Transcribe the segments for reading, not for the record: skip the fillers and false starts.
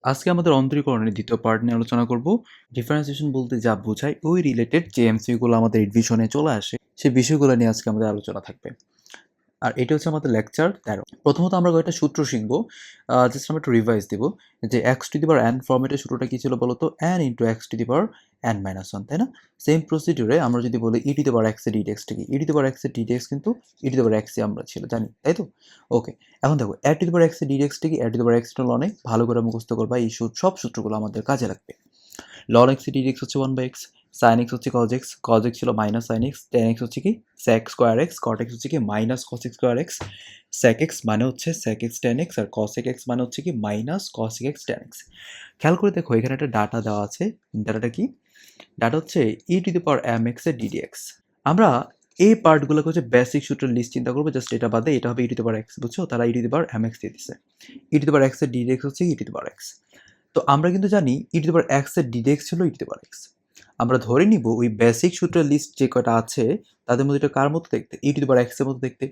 আজকে আমাদের অন্তরীকরণের দ্বিতীয় পার্ট নিয়ে আলোচনা করব। ডিফারেন্সিয়েশন বলতে যা বোঝায় ওই রিলেটেড যে এমসিকিউগুলো আমাদের রিভিশনে চলে আসে সেই বিষয়গুলো নিয়ে আজকে আমাদের আলোচনা থাকবে। আর এটা হচ্ছে আমাদের লেকচার 13। প্রথমত আমরা কয়েকটা সূত্র শিখবো। জাস্ট আমরা একটু রিভাইজ দিব যে x to the power n ফর্মেটের সূত্রটা কি ছিল বলতো, n into x to the power n minus one, তাই না? সেম প্রসিডিউরে আমরা যদি বলি ই টু দি পাওয়ার এক্স এর ডিডেক্সটা কি, ই টু দি পাওয়ার এক্স এর ডিডেক্স কিন্তু ই টু দি পাওয়ার এক্স আমরা ছিল জানি, তাই তো? ওকে, এখন দেখো এ টু দি পাওয়ার এক্স এর ডিডেক্সটা কি, এ টু দি পাওয়ার এক্স অনেক ভালো করে মুখস্থ করবা, এই সব সূত্রগুলো আমাদের কাজে লাগবে। লন এক্স এর ডিডেক্স হচ্ছে one by x, sine x হচ্ছে কজ এক্স ছিল minus sine x, tan x হচ্ছে কি sec square x, cot x হচ্ছে কি minus cos x square x, sec x মানে হচ্ছে স্যাক এক্স টেন এক্স, আর কসেক এক্স মানে হচ্ছে কি minus cosec x tan x. খেয়াল করে দেখো এখানে একটা ডাটা দেওয়া আছে। ডাটাটা কি? ডাটা হচ্ছে e to the power m x এর ডিডিএক্স। আমরা এই পার্টগুলোকে হচ্ছে বেসিক সূত্রের লিস্ট চিন্তা করবো, জাস্ট এটা বাদে এটা হবে ই টু দি পাওয়ার এক্স, বুঝছো? তারা e to the power m x দিয়ে দিচ্ছে। E to the power x এর ডিডিএক্স হচ্ছে e to the power x. তো আমরা কিন্তু জানি ই টু দি পাওয়ার এক্স এর ডিডেক্স ছিল ই টু দি পাওয়ার এক্স। আমরা ধরে নিব ওই বেসিক সূত্রের লিস্ট যে কটা আছে তাদের মধ্যে এটা কার মতো দেখতে, ই টু দি পাওয়ার এক্স এর মতো দেখতে।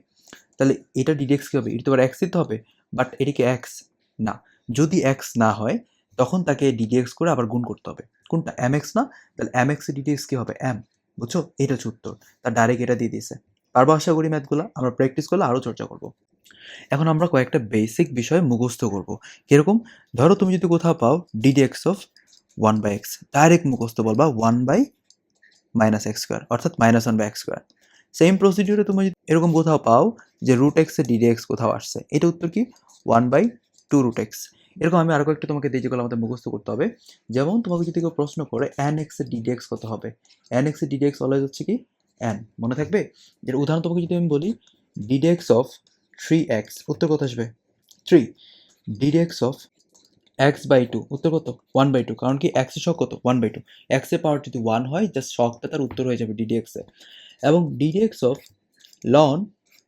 তাহলে এটা ডিডেক্স কি হবে, ই টু দি পাওয়ার এক্স দিতে হবে, বাট এটা কি এক্স না। যদি এক্স না হয় তখন তাকে ডিডিএক্স করে আবার গুণ করতে হবে। কোনটা? এম এক্স না? তাহলে এম এক্স এর ডিডিএক্স কি হবে? এম। বুঝছো? এটা হচ্ছে উত্তর। তার ডাইরেক্ট এটা দিয়ে দিয়েছে। পারবো আশা করি ম্যাথগুলো, আমরা প্র্যাকটিস করলে আরও চর্চা করবো। এখন আমরা কয়েকটা বেসিক বিষয় মুখস্থ করব। কিরকম? ধরো তুমি যদি কোথাও পাও ddx of one by x, direct মুখস্থ বলবা one by minus x square, অর্থাৎ minus one by x square. Same প্রসিডিউরে তুমি যদি এরকম কোথাও পাও যে রুট এক্সের ডিডিএক্স কোথাও আসছে, এটা উত্তর কি? One by two root x. এরকম আমি আরও কয়েকটা তোমাকে দিয়ে যেগুলো আমাদের মুখস্থ করতে হবে। যেমন তোমাকে যদি কেউ প্রশ্ন করে এন এক্সের ডিডিএক্স কত হবে, এন এক্সের ডিডিএক্স অলওয়েজ হচ্ছে কি এন, মনে থাকবে? এর উদাহরণ তোমাকে যদি আমি বলি ডিডিএক্স অফ থ্রি এক্স, উত্তর কত আসবে? Three. D dx of x by two, উত্তর কত? One by two. কারণ কি এক্সের শক কত? One by two. এক্সের পাওয়ার যদি ওয়ান হয় জাস্ট শকটা তার উত্তর হয়ে যাবে ডিডিএক্সে। এবং ddx of loan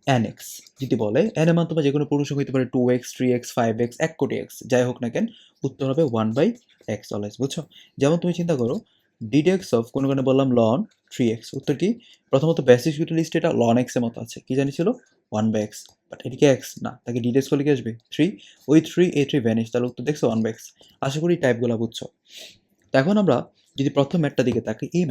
N x যদি বলে, এন এর মান তোমার যে কোনো পুরুষ হইতে পারে two x, three x, five x, এক কোটি এক্স, যাই হোক না কেন, উত্তর হবে ওয়ান বাই এক্স অলওয়েজ, বুঝছো? যেমন তুমি চিন্তা করো ডিডিএক্স অফ কোনো কারণে বললাম লন থ্রি এক্স, উত্তর কি? প্রথমত বেসিক সূত্র লিস্ট এটা লন এক্স এর মতো আছে, কি জানিছিল? ওয়ান বাই এক্স, বাট এদিকে এক্স না, তাকে ডিডিএক্স করলে কি আসবে? থ্রি। ওই থ্রি এই থ্রি ভ্যানিশ, তাহলে উত্তর দেখছো ওয়ান বাই এক্স। আশা করি টাইপগুলো বুঝছো। তো এখন আমরা যদি প্রথম ম্যাটটা দিকে তাকি, এই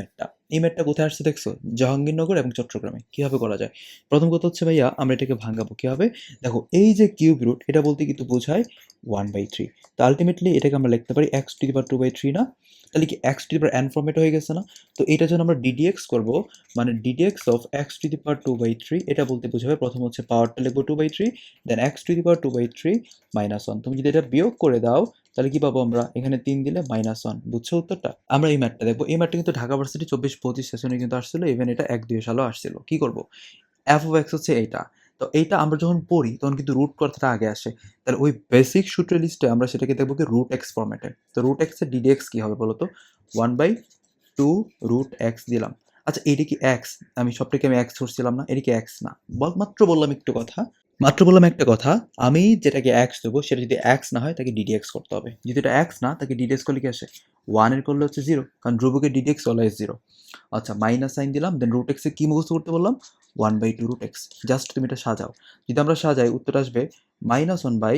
ম্যাটটা কোথায় আসছে দেখছো? জাহাঙ্গীরনগর এবং চট্টগ্রামে। কিভাবে করা যায়? প্রথম কথা হচ্ছে ভাইয়া আমরা এটাকে ভাঙাবো কিভাবে। দেখো এই যে কিউব রুট, এটা বলতে কিন্তু বোঝায় ওয়ান বাই থ্রি। তো আলটিমেটলি এটাকে আমরা লিখতে পারি x to the power two by three না? তাহলে কি x to the power n format হয়ে গেছে না? তো এটা যখন আমরা ডিডিএক্স করবো, মানে d dx of x to the power two by three, এটা বলতে বোঝাবে প্রথম হচ্ছে পাওয়ারটা লিখবো two by three, then x to the power two by three minus one. তুমি যদি এটা বিয়োগ করে দাও তাহলে কি পাবো আমরা? এখানে 3 দিলে মাইনাস ওয়ান। বুঝছো উত্তরটা? আমরা এই ম্যাথটা দেখবো। এই ম্যাথটা কিন্তু ঢাকা ভার্সিটি 24-25 সেশনে কিন্তু আসছিল, ইভেন এটা 1-2 সালেও আসছিল। কি করব? এফ অফ এক্স হচ্ছে এইটা। তো এইটা আমরা যখন পড়ি তখন কিন্তু রুট কথাটা আগে আসে। তাহলে ওই বেসিক সূত্রের লিস্টে আমরা সেটাকে দেখবো কি রুট এক্স ফরম্যাটে। তো রুট এক্স এর ডিডিএক্স কি হবে বলো তো? One by two root x দিলাম। আচ্ছা এইটা কি এক্স? আমি সবটাকে আমি এক্স ধরছিলাম না? এটা কি এক্স না? মাত্র বললাম একটু কথা, মাত্র বললাম একটা কথা, আমি যেটাকে এক্স দেবো সেটা যদি এক্স না হয় তাকে ডিডিএক্স করতে হবে। যদি এটা এক্স না তাকে ডিডিএক্স করলে কি আসে? ওয়ানের করলে হচ্ছে জিরো, কারণ ধ্রুবকের ডিডিএক্স অলওয়েজ জিরো। আচ্ছা মাইনাস সাইন দিলাম, দেন রুট এক্সে কী মুখস্থ করতে বললাম? One by two root x. Just তুমি এটা সাজাও। যদি আমরা সাজাই উত্তর আসবে minus one by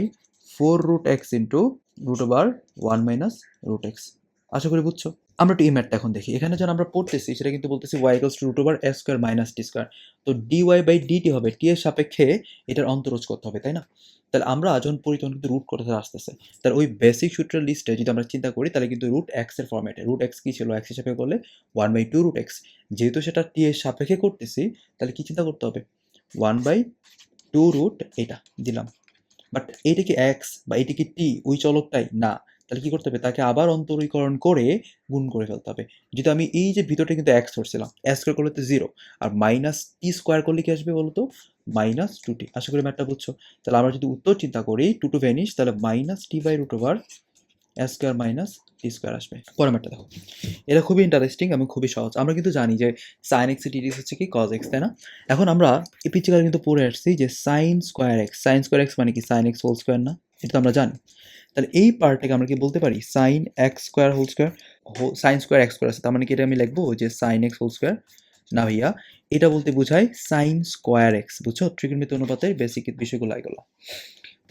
four root x into root over one minus root x. আশা করি বুঝছো। আমরা একটু এই ম্যাথটা এখন দেখি। এখানে যখন আমরা পড়তেছি সেটা কিন্তু বলতেছি y equals to root over s square minus t square. তো ডিওয়াই বাই ডিটি হবে টি এর সাপেক্ষে এটার অন্তরজ করতে হবে, তাই না? তাহলে আমরা যখন পড়ি তখন কিন্তু রুট করতে আসতেছে। তাহলে ওই বেসিক সূত্রের লিস্টে যদি আমরা চিন্তা করি তাহলে কিন্তু রুট এক্স এর ফর্মেটে, রুট এক্স কি ছিল? এক্স এর সাপেক্ষে করলে one by two root x. যেহেতু সেটা টি এর সাপেক্ষে করতেছি তাহলে কি চিন্তা করতে হবে? ওয়ান বাই টু রুট এটা দিলাম। বাট এইটা কি এক্স বা এইটা কি টি ওই চলকটাই না? তাহলে কি করতে হবে? তাকে আবার অন্তরীকরণ করে গুণ করে ফেলতে হবে। যদি আমি এই যে ভিতরটা কিন্তু এক্স ধরছিলাম, এক্স স্কোয়ার করলে তো জিরো, আর মাইনাস টি স্কোয়ার করলে কি আসবে বলতো? মাইনাস টু টি। আশা করি ম্যাথটা বুঝছো। তাহলে আমরা যদি উত্তর চিন্তা করি টু টু ভ্যানিশ, তাহলে minus t by root over s square minus t square আসবে। পরের ম্যাথটা দেখো, এটা খুবই ইন্টারেস্টিং এবং খুবই সহজ। আমরা কিন্তু জানি যে সাইন এক্স এর ডিডিএক্স হচ্ছে কি কজ এক্স, তাই না? এখন আমরা এই পিকচারে কিন্তু পড়ে আসছি যে sign square x, sign square x মানে কি সাইন এক্স হোল স্কোয়ার না? এটা তো আমরা জানি। তাহলে এই পার্টটাকে আমরা কি বলতে পারি? Sine x square whole square. Sine square x square আছে, তার মানে কি এটা আমি লিখবো যে সাইন এক্স হোল স্কোয়ার? না ভাইয়া, এটা বলতে বোঝায় সাইন স্কোয়ার এক্স। বুঝছো? ত্রিকোণমিতি অনুপাতের বেসিক বিষয়গুলো এগুলো।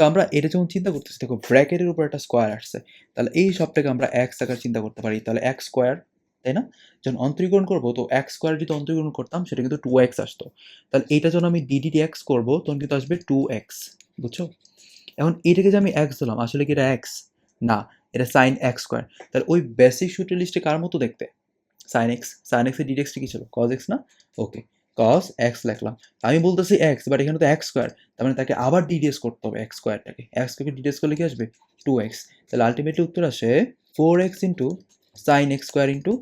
তো আমরা এটা যখন চিন্তা করতেছি, দেখো ব্র্যাকেটের উপর একটা স্কোয়ার আসছে, তাহলে এই সবটাকে আমরা এক্স আকার চিন্তা করতে পারি, তাহলে এক্স স্কোয়ার, তাই না? যখন অন্তরীকরণ করবো তো এক্স স্কোয়ার যদি অন্তরীকরণ করতাম সেটা কিন্তু 2x আসতো। তাহলে এইটা যখন আমি ddx করবো তখন কিন্তু আসবে 2x, বুঝছো? এখন এটাকে যে আমি এক্স দিলাম, আসলে কি এটা এক্স? না, এটা সাইন এক্স স্কোয়ার। তাহলে ওই বেসিক সূত্রের লিস্টে কার মতো দেখতে? Sine x. সাইন এক্সের ডিডেক্সটা কি ছিল? কজ এক্স না? ওকে, কজ এক্স লিখলাম। আমি বলতেছি এক্স, বাট এখানে তো এক্স স্কোয়ার, তার মানে তাকে আবার ডিডিএস করতে হবে এক্স স্কোয়ারটাকে। এক্স স্কোয়ারকে ডিডিএস করলে কি আসবে? 2x। তাহলে আলটিমেটলি উত্তর আসে 4x into sign x square into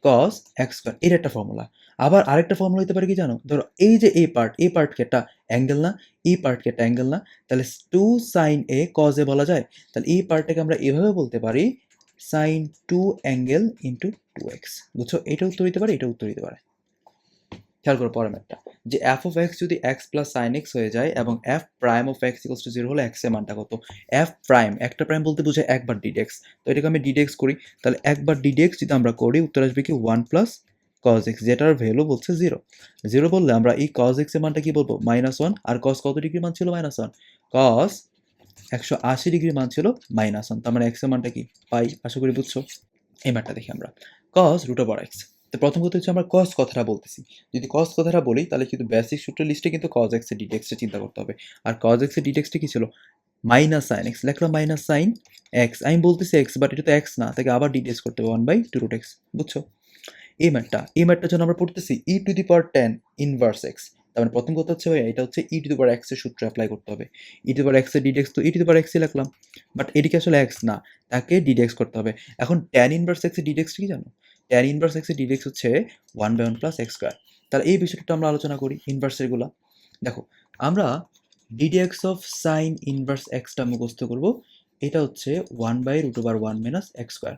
cos x square. এর একটা ফর্মুলা। আবার আরেকটা ফর্মুলা হতে পারে কি জানো? ধরো এই যে এই পার্টকে একটা অ্যাঙ্গেল না, এই পার্টকে একটা অ্যাঙ্গেল না, তাহলে 2 সাইন এ কজ এ বলা যায়। তাহলে এই পার্টটাকে আমরা এভাবে বলতে পারি সাইন 2 অ্যাঙ্গেল ইন্টু 2x। বুঝছো? এটা উত্তর দিতে পারে, এটা উত্তর দিতে পারে। খেয়াল করো পরের ম্যাথটা, যে এফ অফ এক্স যদি এক্স প্লাস সাইন এক্স হয়ে যায় এবং F prime of x equals two 0 হলে এক্স এর মানটা কত? এফ প্রাইম, একটা প্রাইম বলতে বোঝায় একবার ডিডেক্স, তো এটাকে আমি ডিডেক্স করি, তাহলে একবার ডিডেক্স যদি আমরা করি উত্তর আসবে কি 1 প্লাস কজ এক্স, যেটার ভ্যালু বলছে 0। 0 বললে আমরা এই কজ এক্স এর মানটা কি বলবো? -1। আর কজ কত ডিগ্রি মান ছিল? -1। কজ 180 ডিগ্রি মান ছিল -1, তার মানে এক্স এর মানটা কি? পাই। আশা করি বুঝছো। এই ম্যাটটা দেখি আমরা, কজ রুট ওভার এক্স। তো প্রথম কথা হচ্ছে আমরা কজ কথাটা বলতেছি, যদি কজ কথাটা বলি তাহলে কিন্তু বেসিক সূত্রের লিস্টে কিন্তু কজ এক্স এর ডিটেক্সটা চিন্তা করতে হবে। আর কজ এক্স এর ডিটেক্সটা কি ছিল? মাইনাস সাইন এক্স, লিখলাম মাইনাস সাইন এক্স। আমি বলতেছি এক্স, বাট এটা তো এক্স না, তাকে আবার ডিটেক্স করতে হবে 1/2 রুট এক্স। বুঝছো? এই ম্যাটটার জন্য আমরা পড়তেছি e to the power 10 inverse x. তার মানে প্রথম কথা হচ্ছে ভাই, এটা হচ্ছে e to the power x এর সূত্র অ্যাপ্লাই করতে হবে। ই টু দি পাওয়ার এক্স এর ডিডেক্স তো ই টু দি পাওয়ার এক্সই লিখলাম, বাট এদিকে আসলে এক্স না, তাকে ডিডেক্স করতে হবে। এখন ট্যান ইনভার্স এক্স এর ডিডেক্স কি জানো? ট্যান ইনভার্স এক্স এর ডিডেক্স হচ্ছে 1/1 প্লাস এক্স স্কোয়ার। তাহলে এই বিষয়টা আমরা আলোচনা করি, ইনভার্সের গুলা। দেখো, আমরা ডিডেক্স অফ সাইন ইনভার্স এক্সটা মুখস্থ করব, এটা হচ্ছে 1/√1 মাইনাস এক্স স্কোয়ার।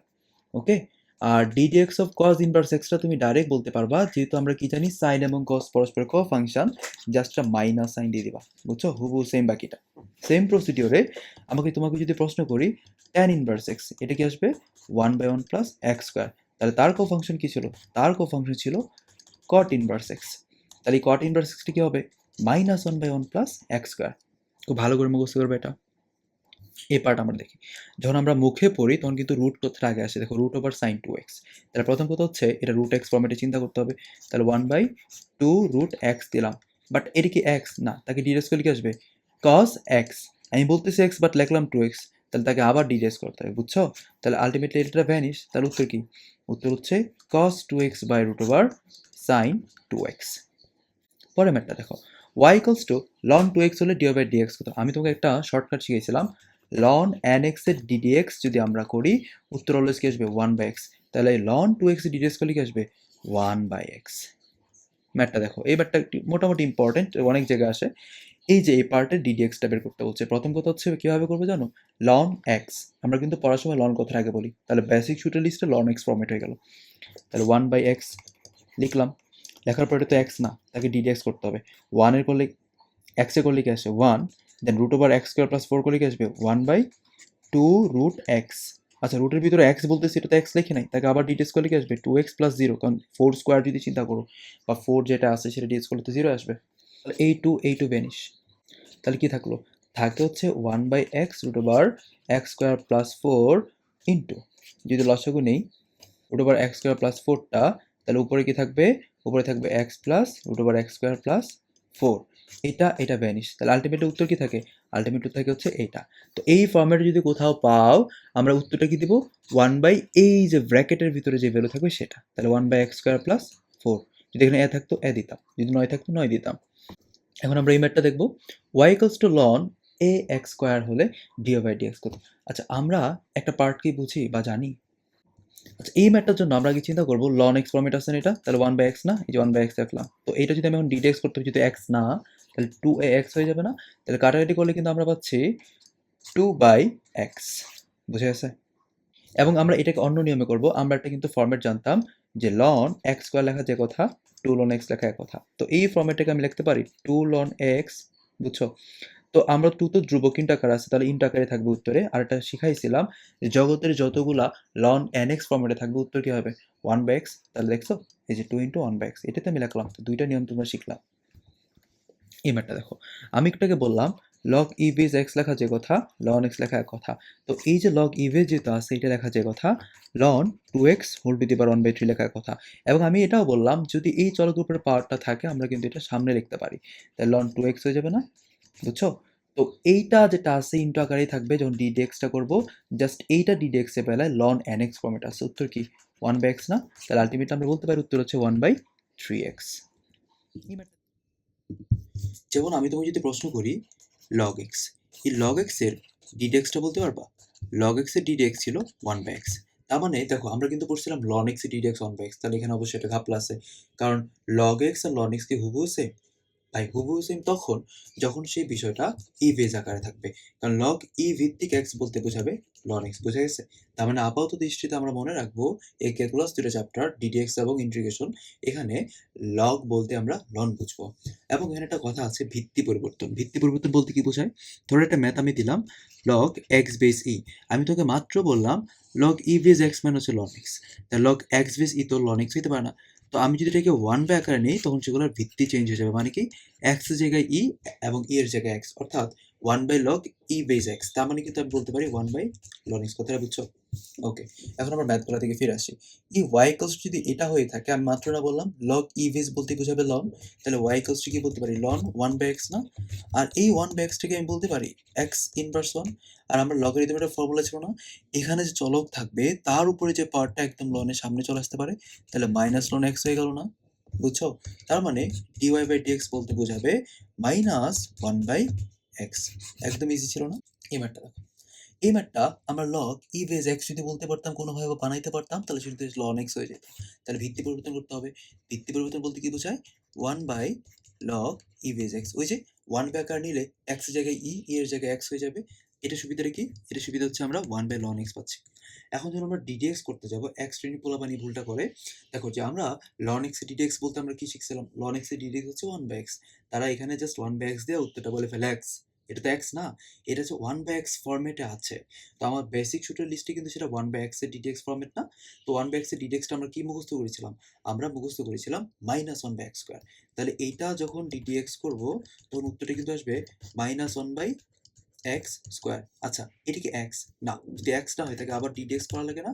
ওকে, আর ডিডিএক্স অফ কজ ইনভার্স এক্সটা তুমি ডাইরেক্ট বলতে পারবা, যেহেতু আমরা কি জানি সাইন এবং কজ পরস্পর ক ফাংশন, জাস্ট মাইনাস সাইন দিয়ে দিবা। বুঝছো? হুবহু সেম বাকিটা। সেম প্রসিডিওরে তোমাকে যদি প্রশ্ন করি ট্যান ইনভার্স এক্স, এটা কি আসবে 1/1 প্লাস এক্স স্কোয়ার। তাহলে তার কো ফাংশন কি ছিল? তার কো ফাংশন ছিল কট ইনভার্স এক্স। তাহলে কট ইনভার্স এক্সটা কি হবে? -1/1 প্লাস এক্স স্কোয়ার। খুব ভালো করে মুখস্থ করবে এটা। এই পার্ট আমরা দেখি, যখন আমরা মুখে পড়ি তখন কিন্তু রুট কথাটা আগে আসে। দেখো, রুট ওভার সাইন 2x, তাহলে প্রথম কথা হচ্ছে এটা রুট এক্স ফর্মেটে চিন্তা করতে হবে। তাহলে 1/2 রুট এক্স দিলাম, বাট এটা কি এক্স না, তাকে ডিরেস করলে কি আসবে? Cos x. আমি বলতেছি এক্স, বাট লিখলাম 2x, তাহলে তাকে আবার ডিরেস করতে হবে। বুঝছো? তাহলে আলটিমেটলি এটা ভ্যানিশ। তাহলে উত্তর কি? উত্তর হচ্ছে cos 2x by root over sine 2x। পরের ম্যাটটা দেখো, y equals to loan 2x হলে dy বাই dx কত? আমি তোমাকে একটা শর্টকাট শিখিয়েছিলাম, লন nx এর ddx যদি আমরা করি উত্তর অলওয়েজ কি আসবে? 1/x। তাহলে লন 2x এর ddx করলে কি আসবে? 1/x। ম্যাটটা দেখো, এই ম্যাটটা মোটামুটি ইম্পর্টেন্ট, অনেক জায়গায় আসে। এই যে এই পার্টের ddxটা বের করতে বলছে, প্রথম কথা হচ্ছে কীভাবে করবো জানো? লন x, আমরা কিন্তু পড়ার সময় লন কথার আগে বলি, তাহলে বেসিক সূত্রের লিস্টে লন x ফর্মেট হয়ে গেল। তাহলে 1/x লিখলাম, লেখার পরে তো এক্স না, তাকে ডিডিএক্স করতে হবে। 1 এর করলে এক্সে করলে কি আসে? 1, then root over x square plus 4 করলে কি আসবে? 1/2 রুট এক্স। আচ্ছা, রুটের ভিতরে এক্স বলতেছি, এটা তো এক্স লিখে নাই, তাকে আবার ডিটেক্স করলে কি আসবে? 2x প্লাস 0, কারণ 4 স্কোয়ার যদি চিন্তা করো বা 4 যেটা আছে সেটা ডিটেক্স করলে তো 0 আসবে। তাহলে এই টু ভ্যানিশ। তাহলে কি থাকলো? থাকে হচ্ছে 1/x root over x square plus 4 into, যদি লসাগু নেই root over x square plus 4টা, তাহলে উপরে কি থাকবে? উপরে থাকবে x plus root over x square plus 4। এটা ভ্যানিশ। তাহলে আলটিমেটলি উত্তর কি থাকে? আলটিমেট উত্তর থাকে হচ্ছে এইটা। তো এই ফর্মেটে যদি কোথাও পাও, আমরা উত্তরটা কি দিব? 1 এই যে ব্র্যাকেটের ভিতরে যে ভ্যালু থাকবে সেটা। তাহলে 1/x স্কোয়ার প্লাস 4, যদি এখানে এ থাকতো এ দিতাম, যদি 9 থাকতো 9 দিতাম। এখন আমরা এই ম্যাটটা দেখবো, y equals to ln a x square হলে ডিও বাই ডিএক্স কত? আচ্ছা, আমরা একটা পার্ট কি বুঝি বা জানি? আচ্ছা, এই ম্যাটটার জন্য আমরা কি চিন্তা করবো? লন এক্স ফর্মেট আছে না এটা, তাহলে 1/x না, এই যে 1/x রাখলাম। তো এইটা যদি আমি এখন ডিটেক্স করতে হবে, যদি এক্স না, তাহলে 2ax হয়ে যাবে না? তাহলে কাটাকাটি করলে কিন্তু আমরা পাচ্ছি 2/x। বুঝে গেছে? এবং আমরা এটাকে অন্য নিয়মে করব। আমরা একটা কিন্তু ফর্মেট জানতাম যে লন এক্স স্কোয়ার লেখা যে কথা, 2 লন এক্স লেখা এক কথা। তো এই ফর্মেটটাকে আমি লিখতে পারি 2 লন এক্স। বুঝছো? তো আমরা 2 তো ধ্রুবক ইন্ট আকারে আছে, তাহলে ইন্ট আকারে থাকবে উত্তরে। আর এটা শিখাইছিলাম যে জগতের যতগুলা লন nx ফর্মেটে থাকবে উত্তর কি হবে? 1/x। তাহলে দেখছো, এই যে 2 ইন্টু 1/x, এটাতে আমি লিখলাম। তো দুইটা নিয়ম তোমরা শিখলাম। এই ম্যাটটা দেখো, আমি একটাকে বললাম লগ ই বেজ এক্স লেখা যে কথা, লন এক্স লেখা এক কথা। তো এই যে লগ ই বেজ যেটা আছে এটা লেখা যে কথা, ln 2x whole to the power 1/3 লেখার কথা। এবং আমি এটাও বললাম যদি এই চলকের উপরে পাওয়ারটা থাকে আমরা কিন্তু এটা সামনে লিখতে পারি, তাই লন 2x হয়ে যাবে না, বুঝছো? তো এইটা যেটা আছে ইন্টু আকারেই থাকবে যখন ডি ডিএক্সটা করবো, জাস্ট এইটা ডি ডিএক্স এর বেলায় লন এন এক্স ফর্মেট আছে, উত্তর কি 1/x না? তাহলে আলটিমেটলি আমরা বলতে পারি উত্তর হচ্ছে 1/3x। যেমন আমি তোমাকে যদি প্রশ্ন করি লগ এক্স, এই লগ এক্স এর ডিডেক্সটা বলতে পারবা? লগ এক্স এর ডিডেক্স ছিল 1/x। তার মানে দেখো আমরা কিন্তু পড়ছিলাম লন এক্স এর ডিডেক্স 1/x, তাহলে এখানে অবশ্যই এটা ঘাপলা আছে, কারণ লগ এক্স আর লন এক্স কি হুবহু সেম? তাই হুবহু সেম তখন যখন সেই বিষয়টা ই বেজ আকারে থাকবে, কারণ লগ ই ভিত্তিক এক্স বলতে বোঝাবে লন এক্স, বোঝা গেছে? তার মানে আপাতত দৃষ্টিতে আমরা মনে রাখবো এই ক্যালকুলাস দুটো চ্যাপ্টার ডিডিএক্স এবং ইন্টিগ্রেশন, এখানে লগ বলতে আমরা লন বুঝবো। এবং এখানে একটা কথা আছে ভিত্তি পরিবর্তন। ভিত্তি পরিবর্তন বলতে কি বোঝায়? ধরো একটা ম্যাথ আমি দিলাম লগ এক্স বেস ই, আমি তোকে মাত্র বললাম লগ ই বেস এক্স মানে হচ্ছে লন এক্স, তাই লগ এক্স বেস ই তো লন এক্স হইতে পারে না। তো আমি যদি এটাকে 1/, আকারে নিই তখন সেগুলোর ভিত্তি চেঞ্জ হয়ে যাবে, মানে কি এক্স এর জায়গায় ই এবং ই এর জায়গায় এক্স, অর্থাৎ 1/log ই বেস এক্স, তার মানে কিন্তু আমি বলতে পারি 1/ln x। কথাটা বুঝছো? ওকে, এখন আমরা ম্যাথগুলো থেকে ফিরে আসি। ই ওয়াই ইকুয়ালস যদি এটা হয়ে থাকে, আমি মাত্র না বললাম লগ ই বেস বলতে বোঝাবে লন, তাহলে ওয়াই ইকুয়ালস কি বলতে পারি লন 1/x না? আর এই 1/x থেকে আমি বলতে পারি এক্স ইনভার্স 1। আর আমরা লগারিদমের ফর্মুলা ছিল না, এখানে যে চলক থাকবে তার উপরে যে পাওয়ারটা একদম লনের সামনে চলে আসতে পারে, তাহলে মাইনাস লন এক্স হয়ে গেল না? বুঝছো? তার মানে ডিওয়াই বাই ডিএক্স বলতে বোঝাবে মাইনাস 1/x। একদম ইজি ছিল না? এই ম্যাথটা দেখো, এই ম্যাথটা আমরা লগ ই বেজ এক্স যদি বলতে পারতাম, কোনোভাবে বানাইতে পারতাম, তাহলে সেটা লন এক্স হয়ে যেত। তাহলে ভিত্তি পরিবর্তন করতে হবে। ভিত্তি পরিবর্তন বলতে কি বোঝায়? 1/log ই বেজ এক্স, ওই যে 1/, আকার নিলে এক্স এর জায়গায় ই, ই এর জায়গায় এক্স হয়ে যাবে। এটা সুবিধাটা কি? এটা সুবিধা হচ্ছে আমরা 1/ln x পাচ্ছি। এখন যখন আমরা ডিডিএক্স করতে যাবো, এক শ্রেণী পোলাপানি ভুলটা করে, দেখো যে আমরা লন এক্স এর ডিডিএক্স বলতে আমরা কি শিখছিলাম? লন এক্স এর ডিডিএক্স হচ্ছে 1/x, তারা এখানে জাস্ট 1/x দিয়ে উত্তরটা বলে ফেলে এক্স। এটা তো এক্স না, এটা হচ্ছে 1/x ফরম্যাটে আছে। তো আমার বেসিক সূত্রের লিস্টে কিন্তু সেটা 1/x এর ডিডিএক্স ফরম্যাট না। তো 1/x এর ডিডিএক্সটা আমরা কি মুখস্থ করেছিলাম? আমরা মুখস্থ করেছিলাম -1/x স্কোয়ার। তাহলে এইটা যখন ডিডিএক্স করব তখন উত্তরটা কিন্তু আসবে -1/x স্কোয়ার। আচ্ছা, এটা কি এক্স? না, যদি এক্স না হয় তাকে আবার ডিডিএক্স করা লাগে না?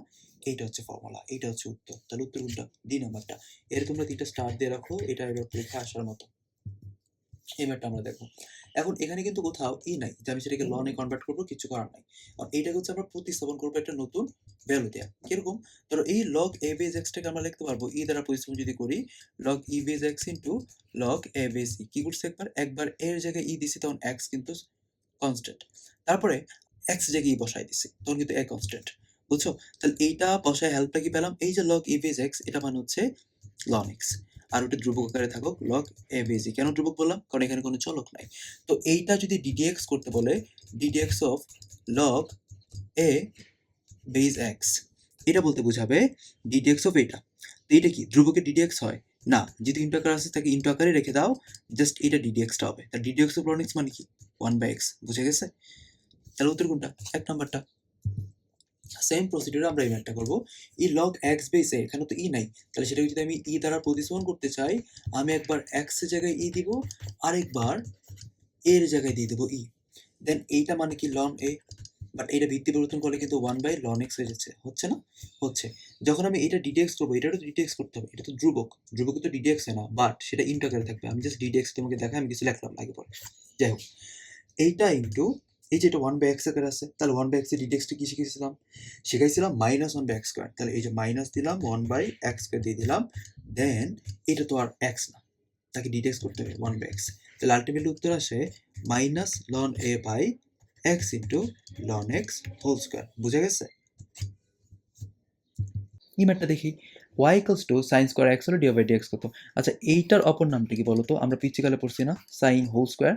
এইটা হচ্ছে ফর্মুলা, এইটা হচ্ছে উত্তর। তাহলে উত্তর কোনটা? ডি নাম্বারটা। এর তোমরা 3টা স্টার দিয়ে রাখো, এটা এবার পরীক্ষা আসার মতো। এই ম্যাথটা আমরা দেখো। এখন এখানে কিন্তু কোথাও ই নাই যে আমি সেটাকে লনে কনভার্ট করবো, কিছু করার নাই। আর এইটাকে হচ্ছে আমরা প্রতিস্থাপন করবো একটা নতুন ভ্যালু দেয়া। কিরকম? ধরো এই লগ এ বেজ এক্সটাকে আমরা লিখতে পারবো ই দ্বারা প্রতিস্থাপন যদি করি, log E base x into log a base ই। কি করছে একবার এর জায়গায় ই দিছি, তখন এক্স কিন্তু কনস্ট্যান্ট। তারপরে এক্স জায়গায় ই বসাই দিছি, তখন কিন্তু এ কনস্ট্যান্ট। বুঝছো? তাহলে এইটা বসায় হেল্পটা কি পেলাম? এই যে লগ ই বেজ এক্স, এটা মানে হচ্ছে লন এক্স। আর ওটা ধ্রুবক আকারে থাকুক লগ এ বেজ ই। কেন ধ্রুবক বললাম? কারণ এখানে কোনো চলক নাই। তো এইটা যদি ডিডিএক্স করতে বলে, d dx of log a base x, এটা বলতে বোঝাবে ডিডিএক্স অফ এটা। তো এটা কি ধ্রুবকের ডিডিএক্স হয় না? যেহেতু ইন্টু আকার আছে তাকে ইন্টু আকারে রেখে দাও, জাস্ট এটা ডিডিএক্সটা হবে। তার ডিডিএক্স অফ লন এক্স মানে কি 1/x, বুঝে গেছে? তাহলে উত্তর কোনটা? এক নাম্বারটা। সেম প্রসিডিউরে আমরা এই ম্যাথটা করবো। ই লগ এক্স বেসে এখানে তো ই নাই, তাহলে সেটাকে যদি আমি ই দ্বারা প্রতিস্থাপন করতে চাই, আমি একবার এক্স এর জায়গায় ই দিব, আরেকবার এর জায়গায় দিয়ে দেবো ই। দেন এইটা মানে কি লন এ, বাট এটা ভিত্তি পরিবর্তন করলে কিন্তু 1/ln x হয়ে যাচ্ছে, হচ্ছে না? হচ্ছে। যখন আমি এটা ডিডিএক্স করবো, এটাও তো ডিডিএক্স করতে হবে, এটা তো ধ্রুবক, ধ্রুবক তো ডিডিএক্স হয় না, বাট সেটা ইন্টু আকারে থাকবে। আমি জাস্ট ডিডিএক্স তোমাকে দেখাই, আমি কিছু লিখলাম আগে পরে। যাই হোক, এইটা ইন্টু এই যে এটা 1/x আকারে আছে, তাহলে 1/x এর ডিডিএক্সটা কি শিখেছিলাম? শিখাইছিলাম -1/x স্কোয়ার। তাহলে এই যে মাইনাস দিলাম 1/x স্কোয়ার দিয়ে দিলাম, দেন এটা তো আর এক্স না, তাকে ডিডিএক্স করতে হবে 1/x। তাহলে আলটিমেটলি উত্তর আসে -ln a by x into ln x whole square. বুঝা গেছে? এই ম্যাথটা দেখি, y equals to sine square x হলো ডিভাইড ডিএক্স কত? আচ্ছা, এইটার অপর নামটা কি বলতো? আমরা পিচ্ছিকালে পড়ছি না সাইন হোল স্কোয়ার,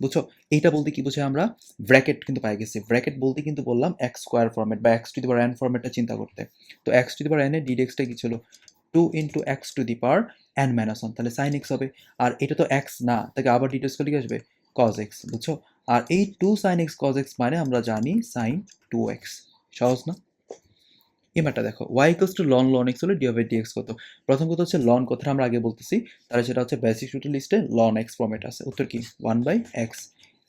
বুঝছো? এইটা বলতে কি বোঝায়? আমরা ব্র্যাকেট কিন্তু পাই গেছি। ব্র্যাকেট বলতে কিন্তু বললাম এক্স স্কোয়ার ফর্মেট বা x to the power n ফর্মেটটা চিন্তা করতে। তো x to the power n এর ডিডেক্সটা কি ছিল? 2 into x to the power n minus one, তাহলে সাইন এক্স হবে। আর এটা তো এক্স না, তাকে আবার ডিটেক্স করলে কি আসবে? কজ এক্স, বুঝছো? আর এই 2 সাইন এক্স কজ এক্স মানে আমরা জানি সাইন 2x। সহজ না? এই ম্যাটটা দেখো, y equals to ln x হলে ডিভাইড dx কত? প্রথম কথা হচ্ছে লন কথাটা আমরা আগে বলতেছি, তাহলে সেটা হচ্ছে বেসিক সূত্র লিস্টে লন x ফর্মেট আছে। উত্তর কি 1/x।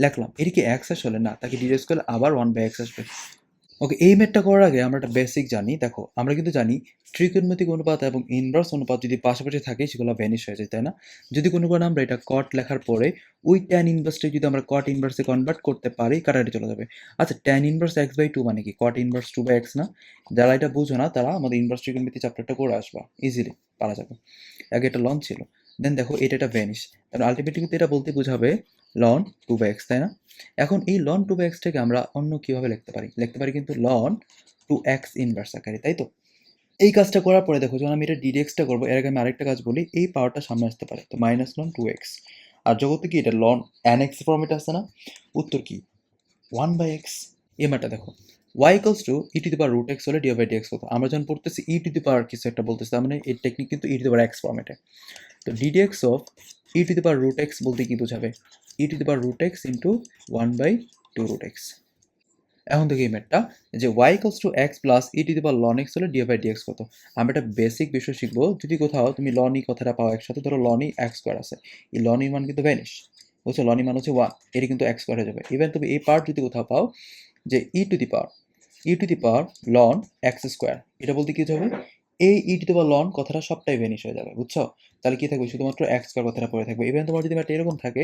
লেখলাম। এটা কি এক্স আসলে? না, তাকে ডিরেক্ট করলে আবার 1/x আসবে। ওকে, এই ম্যাথটা করার আগে আমরা একটা বেসিক জানি। দেখো, আমরা কিন্তু জানি ত্রিকোণমিতিক অনুপাত এবং ইনভার্স অনুপাত যদি পাশাপাশি থাকে সেগুলো ভ্যানিশ হয়ে যায়, তাই না? যদি কোনো কারণে আমরা এটা কট লেখার পরে ওই ট্যান ইনভার্সটাকে যদি আমরা কট ইনভার্সে কনভার্ট করতে পারি, কাটাকাটি চলে যাবে। আচ্ছা, ট্যান ইনভার্স x/2 মানে কি? কট ইনভার্স 2/x না? যারা এটা বুঝো না তারা আমাদের ইনভার্স ত্রিকোণমিতি চ্যাপ্টারটা করে আসবা, ইজিলি পারা যাবে। আগে এটা লন ছিল, দেন দেখো এটা এটা ভ্যানিশ, কারণ আলটিমেটলি কিন্তু এটা বলতে বোঝাবে লন 2/x, তাই না? এখন এই লন 2/x-টাকে আমরা অন্য কিভাবে লিখতে পারি? লিখতে পারি কিন্তু লন 2x ইনভার্স আকারে, তাই তো? এই কাজটা করার পরে দেখো, যখন আমি এটা ডিডেক্সটা করবো, এর আগে আমি আরেকটা কাজ বলি, এই পাওয়ারটা সামনে আসতে পারে, তো মাইনাস লন 2x। আর জগতে কি এটা লন nx ফর্মেট আছে না? উত্তর কি? 1/x। এই মানটা দেখো, y equals to e to the power root x হলে ডি/dx কত? আমরা যখন পড়তেছি ই টু দি পাওয়ার কিছু একটা বলতেছি, তার মানে এই টেকনিক কিন্তু ই টু দি পাওয়ার এক্স ফর্মেটে। তো ddx of e to the power root x বলতে কি বোঝাবে? E to the power root x into 1/2 root x. এখন দেখি এই ম্যাথটা, যে y equals to x plus e to the power ln x হলে ডি/dx কত? আমরা একটা বেসিক বিষয় শিখবো। যদি কোথাও তুমি লন ই কথাটা পাও একসাথে, ধরো লন ই এক্স স্কোয়ার আছে, এই লন ই মান কিন্তু ভ্যানিশ, বুঝছো? লন ই মান হচ্ছে 1, এটি কিন্তু এক্স স্কোয়ার হয়ে যাবে। ইভেন তুমি এই পার্ট যদি কোথাও পাও যে e to the power ln x square, এটা বলতে কি হবে? এই ই টু দি পাওয়ার লন কথাটা সবটাই ভ্যানিশ হয়ে যাবে, বুঝছো? তাহলে কি থাকবে? শুধুমাত্র এক্স স্কোয়ার কথাটা পড়ে থাকবে। ইভেন তোমার যদি একটা এরকম থাকে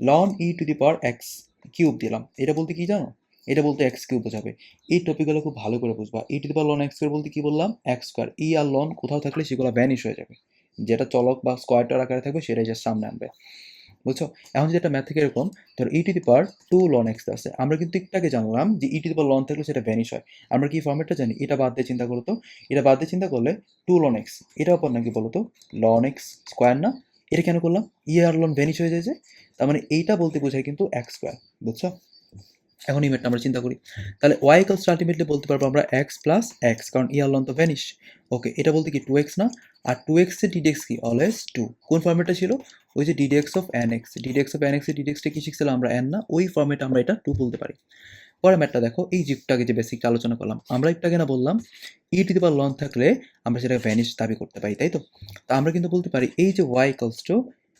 ln e to the power x cube দিলাম, এটা বলতে কি জানো? এটা বলতে এক্স কিউব বোঝাবে। এই টপিকগুলো খুব ভালো করে বুঝবা। E to the power ln x square বলতে কি বললাম? X square. ই আর লন কোথাও থাকলে সেগুলো ভ্যানিশ হয়ে যাবে, যেটা চলক বা স্কোয়ারটার আকারে থাকবে সেটাই জাস্ট সামনে আনবে, বুঝছো? এখন যদি একটা ম্যাথ থেকে এরকম ধরো e to the power 2 ln x আছে, আমরা কিন্তু একটু আগে জানলাম যে e to the power loan থাকলে সেটা ভ্যানিশ হয়। আমরা কি ফর্মেটটা জানি? এটা বাদ দিয়ে চিন্তা করো তো, এটা বাদ দিয়ে চিন্তা করলে 2 লন এক্স, এটার উপর নাকি বলো তো লন এক্স স্কোয়ার না? এটা কেন করলাম? ই আর লন ভ্যানিশ হয়ে যায় যে, তার মানে এইটা বলতে বোঝায় কিন্তু এক্স স্কোয়ার, বুঝছো? এখন এই ম্যাথটা আমরা চিন্তা করি, তাহলে ওয়াই ইকুয়ালস টু আলটিমেটলি বলতে পারবো আমরা এক্স প্লাস এক্স, কারণ ই আর লন তো ভ্যানিশ। ওকে, এটা বলতে কি 2x না? আর 2x এর ডিডেক্স কি? অলওয়েজ 2। কোন ফর্মেটটা ছিল? ওই যে ddx of n x, ddx of n x এর ডিডেক্সটা কি শিখছিলাম আমরা? এন না? ওই ফর্মেটে আমরা এটা 2 বলতে পারি। পরের ম্যাথটা দেখো, এই জিপটাকে যে বেসিকটা আলোচনা করলাম, আমরা একটু আগে না বললাম ই টু দি পাওয়ার লন থাকলে আমরা সেটা ভ্যানিশ দাবি করতে পারি, তাই তো? তা আমরা কিন্তু বলতে পারি এই যে y equals to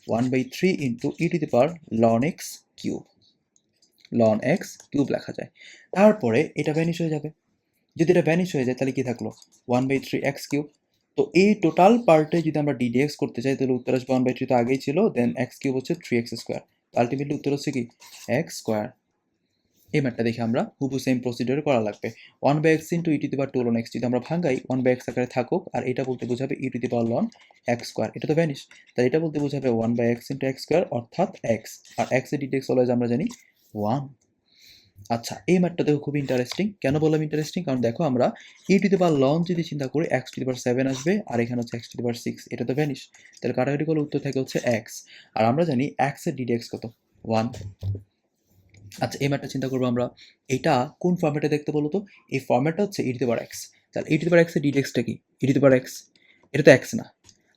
1/3 into e to the power ln x cube, ln x cube লেখা যায়। তারপরে এটা ভ্যানিশ হয়ে যাবে। যদি এটা ভ্যানিশ হয়ে যায় তাহলে কি থাকলো? 1/3 এক্স কিউব। তো এই টোটাল পার্টে যদি আমরা ডিডিএক্স করতে চাই তাহলে উত্তর আসবে 1/3, তো আগেই ছিল, দেন এক্স কিউব হচ্ছে 3x স্কোয়ার। আলটিমেটলি উত্তর হচ্ছে কি? X square. এই ম্যাথটা দেখে আমরা হুবহু সেম প্রসিডিওর করা লাগবে। 1/x into e to the power 2 ln x যদি আমরা ভাঙাই 1/x আকারে থাকুক, আর এটা বলতে বোঝাবে e to the power ln x square, এটা তো ভ্যানিশ, তাই এটা বলতে বোঝাবে 1/x ইন্টু এক্স স্কোয়ার অর্থাৎ এক্স। আর এক্স এর ডিটেক্স অলওয়েজ আমরা জানি 1। আচ্ছা, এই ম্যাথটা দেখো খুব ইন্টারেস্টিং। কেন বললাম ইন্টারেস্টিং? কারণ দেখো আমরা ই টু দি পাওয়ার লন যদি চিন্তা করি এক্স টু দি পাওয়ার 7 আসবে, আর এখানে হচ্ছে এক্স টু দি পাওয়ার 6, এটা তো ভ্যানিশ, তাহলে কাটাকাটি করলে উত্তর থাকে হচ্ছে এক্স। আর আমরা জানি এক্স এর ডিডেক্স কত? 1। আচ্ছা, এই ম্যাথটা চিন্তা করবো আমরা, এইটা কোন ফর্মেটে দেখতে বলো তো? এই ফর্মেটটা হচ্ছে e to the power x, তাহলে ই টু দি পাওয়ার এক্স এর ডিডেক্সটা কি? ই টু দি পাওয়ার এক্স, এটা তো এক্স না।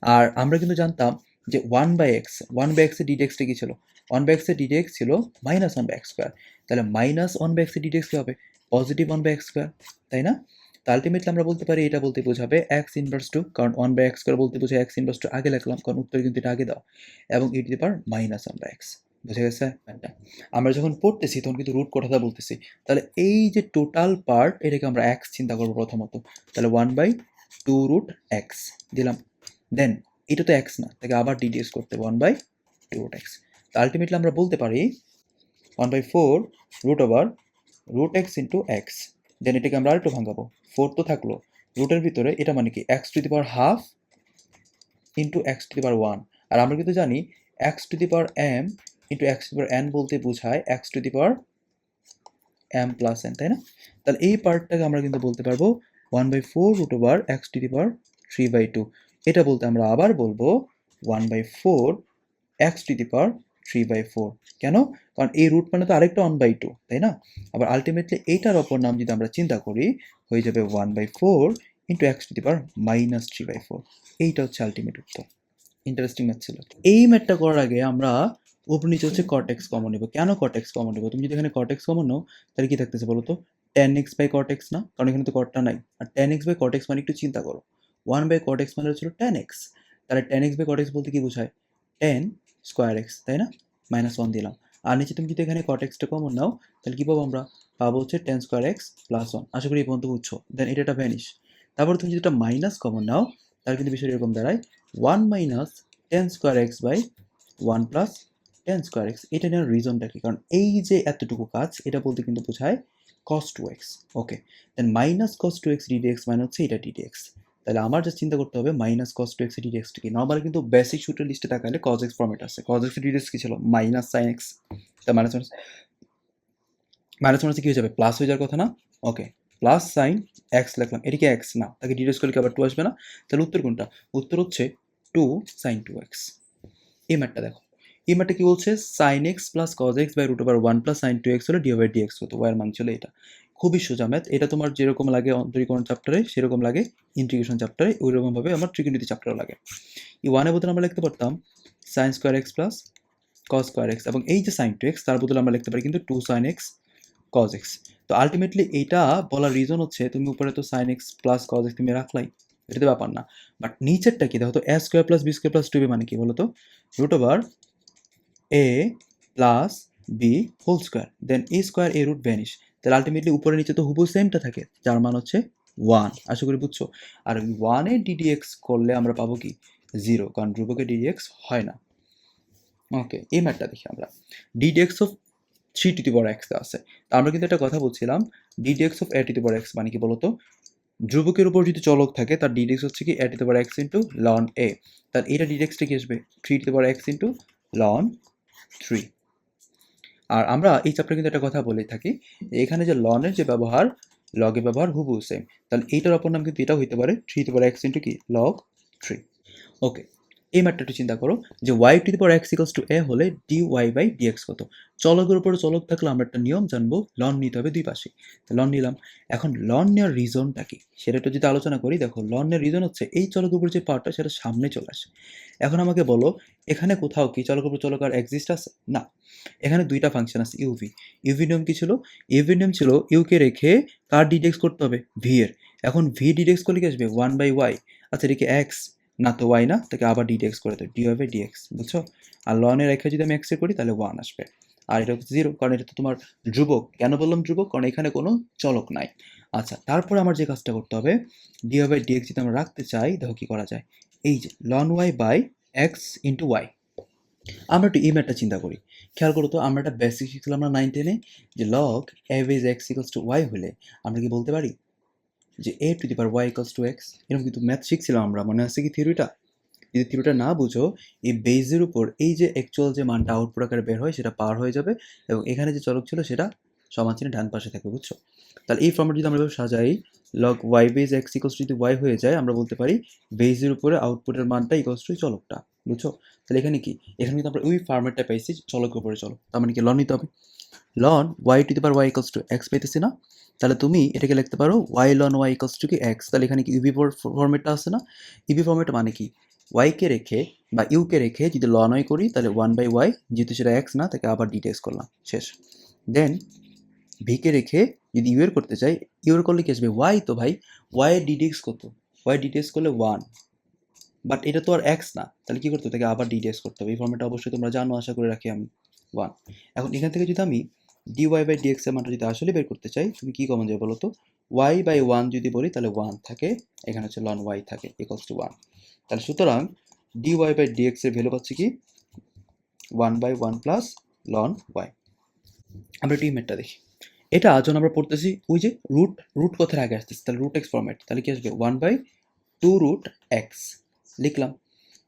আর আমরা কিন্তু জানতাম যে 1/x, 1/x এর ডিডেক্সটা কি ছিল? 1/x এর ডিডেক্স ছিল -1/x স্কোয়ার, তাহলে -1/x এর ডিডেক্স কি হবে? পজিটিভ 1/x স্কোয়ার, তাই না? তো আলটিমেটলি আমরা বলতে পারি এটা বলতে বোঝাবে এক্স ইনভার্স টু, কারণ 1/x স্কোয়ার বলতে বোঝায় এক্স ইনভার্স টু, আগে লিখলাম কারণ উত্তর কিন্তু এটা আগে দাও, এবং ই টু দি পাওয়ার -1/x। বুঝে গেছে ম্যাথটা? আমরা যখন পড়তেছি তখন কিন্তু রুট কথাটা বলতেছি, তাহলে এই যে টোটাল পার্ট এটাকে আমরা এক্স চিন্তা করবো প্রথমত, তাহলে 1/2 রুট এক্স দিলাম, দেন এটা তো এক্স না, তাকে আবার ডিডিএস করতে হবে 1/2 রুট এক্স। তো আলটিমেটলি আমরা বলতে পারি 1/4 root over root x into x, then এটাকে আমরা আরেকটু ভাঙাবো, 4 তো থাকলো রুটের ভিতরে, এটা মানে কি x to the power half into x to the power 1। আর আমরা কিন্তু জানি x to the power m into x to the power n বলতে বোঝায় x to the power m plus n, তাই না? তাহলে এই পার্টটাকে আমরা কিন্তু বলতে পারবো 1/4 root over x to the power 3/2। এটা বলতে আমরা আবার বলবো 1/4 এক্স টু দি পাওয়ার 3/4। কেন? কারণ এই রুট মানে তো আরেকটা 1/2, তাই না? আবার আলটিমেটলি এইটার অপর নাম যদি আমরা চিন্তা করি হয়ে যাবে 1/4 ইন্টু এক্স টু দি পাওয়ার -3/4। এইটা হচ্ছে আলটিমেট উত্তর। ইন্টারেস্টিং ম্যাথ ছিল। এই ম্যাথটা করার আগে আমরা উপর নিচে হচ্ছে কট এক্স কমন নেব। কেন কট এক্স কমন নেব? তুমি যদি এখানে কট এক্স কমন নাও তাহলে কি থাকতেছে বলো তো? tan x by cot x না? কারণ এখানে তো কটটা নাই। আর tan x by cot x মানে একটু চিন্তা করো। 1 বাই কট এক্স মানে হচ্ছিল tan x। তাহলে tan x by cot x বলতে কি বোঝায়? tan স্কোয়ার এক্স, তাই না? -1 দিলাম। আর নিচে তুমি যদি এখানে cot x টা কমন নাও তাহলে কী পাবো আমরা? পাবো হচ্ছে tan স্কোয়ার এক্স প্লাস 1। আশা করি এই পর্যন্ত বুঝছো। দেন এটা ভ্যানিশ। তারপর তুমি যদি এটা মাইনাস কমন নাও তাহলে কিন্তু বিষয়টা এরকম দাঁড়ায় 1 minus tan square x by 1 plus tan square x. এটা নেওয়ার রিজনটা কি? কারণ এই যে এতটুকু কাজ এটা বলতে কিন্তু বোঝায় cos 2x। ওকে, than minus cos 2x ddx মানে হচ্ছে এটা ddx। তাহলে আমার যা চিন্তা করতে হবে মাইনাস cos 2x ddx কি? নর্মালি কিন্তু বেসিক সূত্রের লিস্টে তাকালে cos x ফর্মেট আছে। cos x ddx কি ছিল? Minus sin x। তা মাইনাস মাইনাস কি হয়ে যাবে? প্লাস হয়ে যাওয়ার কথা না? ওকে, প্লাস সাইন এক্স লিখলাম। এটা কি এক্স না? তাকে ডিডিউস করলে কি আবার 2 আসবে না? তাহলে উত্তর কোনটা? উত্তর হচ্ছে 2 sin 2x। এই ম্যাথটা দেখো। এই ম্যাথটা কি বলছে? sin x plus cos x by root over 1 plus sin 2x হলে dx হতো। y এর মান ছিল এটা। খুবই সোজা ম্যাথ। এটা তোমার যেরকম লাগে অন্তরীকরণ চ্যাপ্টারে সেরকম লাগে ইন্টিগ্রেশন চ্যাপ্টারে, ওইরকমভাবে আমার ত্রিকোণমিতি চ্যাপ্টারেও লাগে। এই 1 এর বদলে আমরা লিখতে পারতাম sin square x plus cos square x, এবং এই যে sin 2x তার বদলে আমরা লিখতে পারি কিন্তু 2 sin x cos x। তো আলটিমেটলি এইটা বলার রিজন হচ্ছে তুমি উপরে তো sin x plus cos x তুমি রাখলাই, এটা তো ব্যাপার না। বাট নিচেরটা কি দেখো তো? a square plus b square plus 2b মানে কি বলো তো? Root over a plus b whole square, then a square a root vanish. তাহলে আলটিমেটলি উপরে নিচে তো হুবহু সেমটা থাকে, যার মান হচ্ছে 1। আশা করি বুঝছো। আর 1 এ ddx করলে আমরা পাবো কি? 0, কারণ ধ্রুবকে ddx হয় না। ওকে, এই ম্যাথটা দেখি আমরা। ddx of 3 two the power x আছে। তা আমরা কিন্তু একটা কথা বলছিলাম ddx of a to the power x মানে কি বলতো? ধ্রুবকের উপর যদি চলক থাকে তার ddx হচ্ছে কি a to the power x into ln a। তাহলে এটা ddxটা কি আসবে? 3 two the power x into ln 3। আর আমরা এই চ্যাপ্টারে কিন্তু একটা কথা বলে থাকি যে এখানে যে লনের যে ব্যবহার লগের ব্যবহার হুবহু সেম। তাহলে এইটার অপর নাম কিন্তু এটা হইতে পারে 3 two the power x into কি log 3। ওকে, এই ম্যাথটা একটু চিন্তা করো যে y to the power x equals two a হলে dy বাই dx কত? চলকের উপরে চলক থাকলে আমরা একটা নিয়ম জানবো, লন নিতে হবে দুই পাশে। লন নিলাম। এখন লন নেওয়ার রিজনটা কি সেটা একটু যদি আলোচনা করি, দেখো লন নেওয়ার রিজন হচ্ছে এই চলকের উপর যে পাওয়ারটা সেটা সামনে চলে আসে। এখন আমাকে বলো এখানে কোথাও কি চলকের উপর চলক আর এক্সিস্ট আছে? না। এখানে দুইটা ফাংশন আছে ইউভি। ইউভি নিয়ম কি ছিল? ইউভি নিয়ম ছিল ইউকে রেখে কার ডিডেক্স করতে হবে? ভি এর। এখন ভি ডিডেক্স করলে কি আসবে? 1 বাই ওয়াই। আচ্ছা এটা কি এক্স? না তো ওয়াই না, তাকে আবার ডিডেক্স করে দেয় dy বাই dx, বুঝছো? আর লনের রেখে যদি আমি এক্স এ করি তাহলে 1 আসবে। আর এটা হচ্ছে 0, কারণ এটা তো তোমার ধ্রুবক। কেন বললাম ধ্রুবক? কারণ এখানে কোনো চলক নাই। আচ্ছা, তারপরে আমার যে কাজটা করতে হবে dy বাই dx যদি আমরা রাখতে চাই, দেখো কি করা যায়। এই যে ln y by x into y. আমরা একটু এই ম্যাথটা চিন্তা করি। খেয়াল করো তো, আমরা একটা বেসিক শিখছিলাম না 9 10-এ যে log average x equals to y হলে আমরা কি বলতে পারি যে a to the power y equals to x. এরকম কিন্তু ম্যাথ শিখছিলাম আমরা, মনে আছে কি থিওরিটা? যদি থিওরিটা না বুঝো, এই বেজের উপর এই যে অ্যাকচুয়াল যে মানটা আউটপুট আকারে বের হয় সেটা পার হয়ে যাবে, এবং এখানে যে চলক ছিল সেটা সমান চিহ্নের ডান পাশে থাকবে, বুঝছো? তাহলে এই ফর্মেট যদি আমরা এভাবে সাজাই, log y base x equals to যদি ওয়াই হয়ে যায়, আমরা বলতে পারি বেজের উপরে আউটপুটের মানটা ইকুয়ালস টু চলকটা, বুঝছো? তাহলে এখানে কি? এখানে কিন্তু আমরা ওই ফর্মেটটা পাইছি চলকের উপরে চলক, তার মানে কি লন নিতে হবে। Ln y to the power y equals to x পাইতেছি না? তাহলে তুমি এটাকে লিখতে পারো y ln y equals to কি এক্স। তাহলে এখানে কি ইউভি ফর্মেটটা আছে না? ইউভি ফর্মেট মানে কি? ওয়াইকে রেখে বা ইউকে রেখে যদি লন ওয়াই করি তাহলে 1 বাই ওয়াই, যেহেতু সেটা এক্স না তাকে আবার ডিটেক্স করলাম, শেষ। দেন ভিকে রেখে যদি ইউ এর করতে চাই, ইউ এর করলে কি আসবে? ওয়াই। তো ভাই ওয়াই এর ডিটেক্স কত? ওয়াই ডিটেক্স করলে 1, বাট এটা তো আর এক্স না, তাহলে কি করতে হবে? তাকে আবার ডিটেক্স করতে হবে। এই ফর্মেটটা অবশ্যই তোমরা জানো, আশা করে রাখি আমি। 1। এখন এখান থেকে যদি আমি dy বাই dx এর মানটা যদি আসলে বের করতে চাই, তুমি কি কমন যাবে বলো তো? y বাই 1 যদি বলি তাহলে 1 থাকে, এখানে হচ্ছে ln y থাকে ইকুয়ালস টু 1। তাহলে সুতরাং dy বাই dx এর ভ্যালু পাচ্ছি কি? 1 বাই 1 প্লাস ln y। আমরা একটু ইমেজটা দেখি। এটা যখন আমরা পড়তেছি ওই যে রুট কথার আগে আসতেছে, তাহলে রুট এক্স ফর্মেট, তাহলে কি আসবে? 1 বাই 2 রুট এক্স লিখলাম।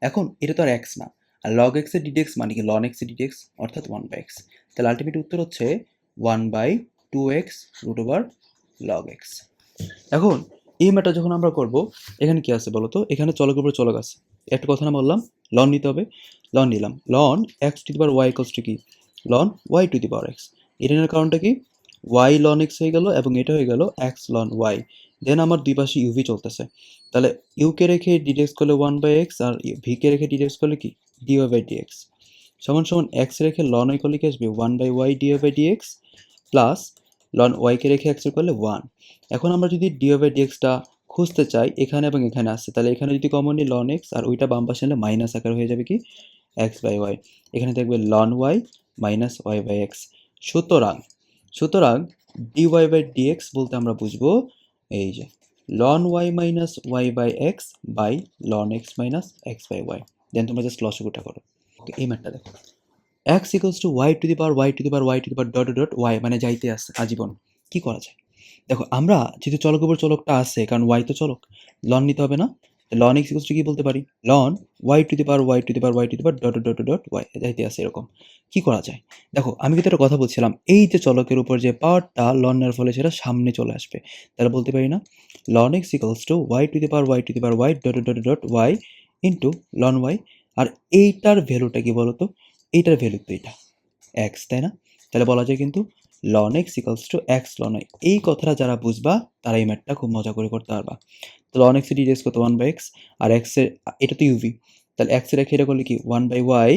এখন এটা তো আর এক্স না, আর লগ এক্স এর ডিডেক্স মানে কি? লন এক্স এর ডিডেক্স, অর্থাৎ 1 বাই এক্স। তাহলে আলটিমেট উত্তর হচ্ছে 1 by 2x root over log x. এখন এই ম্যাটার যখন আমরা করব, এখানে কি আছে বলো তো? এখানে চলকের উপরে চলক আছে, একটা কথা না বললাম? লন নিতে হবে। লন নিলাম। Ln x to the power y equals to কি? Ln y to the power x. এটা নেওয়ার কারণটা কি? ওয়াই লন এক্স হয়ে গেল এবং এটা হয়ে গেল এক্স লন ওয়াই। দেন আমার দুই পাশে ইউভি চলতেছে, তাহলে ইউকে রেখে ডিডেক্স করলে 1 বাই এক্স, আর ভিকে রেখে ডিডেক্স করলে কি? ডি ওয়াই বাই ডিএক্স সমান সমান এক্স রেখে লন ওয়াই করলে কি আসবে? 1 by y d y by dx plus ln ওয়াইকে রেখে এক্স করলে 1। এখন আমরা যদি ডি ওয়াই বাই ডিএক্সটা খুঁজতে চাই, এখানে এবং এখানে আসছে, তাহলে এখানে যদি কমন নিই লন এক্স, আর ওইটা বাম পাশে নিলে মাইনাস আকার হয়ে যাবে কি? X by y. এখানে থাকবে ln y minus y by x. সুতরাং dy বাই dx বলতে আমরা বুঝবো এই যে ln y minus y by x by ln x minus x by y. Then তোমরা জাস্ট লসাগুটা করো। ওকে, এই ম্যাটটা দেখো, x equals to y to the power y to the power y to the power dot dot y, মানে যাইতে আসছে আজীবন। কি করা যায়? দেখো আমরা যেহেতু চলকের উপর চলকটা আছে, কারণ y তো চলক, লন নিতে হবে না? লন x ইকুয়ালস টু কি বলতে পারি? Ln y to the power y to the power y to the power dot dot dot y যাইতে আসে এরকম। কি করা যায়? দেখো আমি কিন্তু একটা কথা বলছিলাম, এই যে চলকের উপর যে পাওয়ারটা লন নেওয়ার ফলে সেটা সামনে চলে আসবে, তাহলে বলতে পারি না ln x equals to y to the power y to the power y dot dot dot y into ln y। আর এইটার ভ্যালুটা কি বলতো? এইটার ভ্যালু তো এটা x, তাই না? তাহলে বলা যায় কিন্তু ln x equals two x ln y। এই কথাটা যারা বুঝবা তারা এই ম্যাথটা খুব মজা করে করতে পারবা। তো ln x এর ডিরেক্স কত 1 বাই x, আর x এর এটা তো uv, তাহলে x এর রেখে এটা করলে কি 1 by y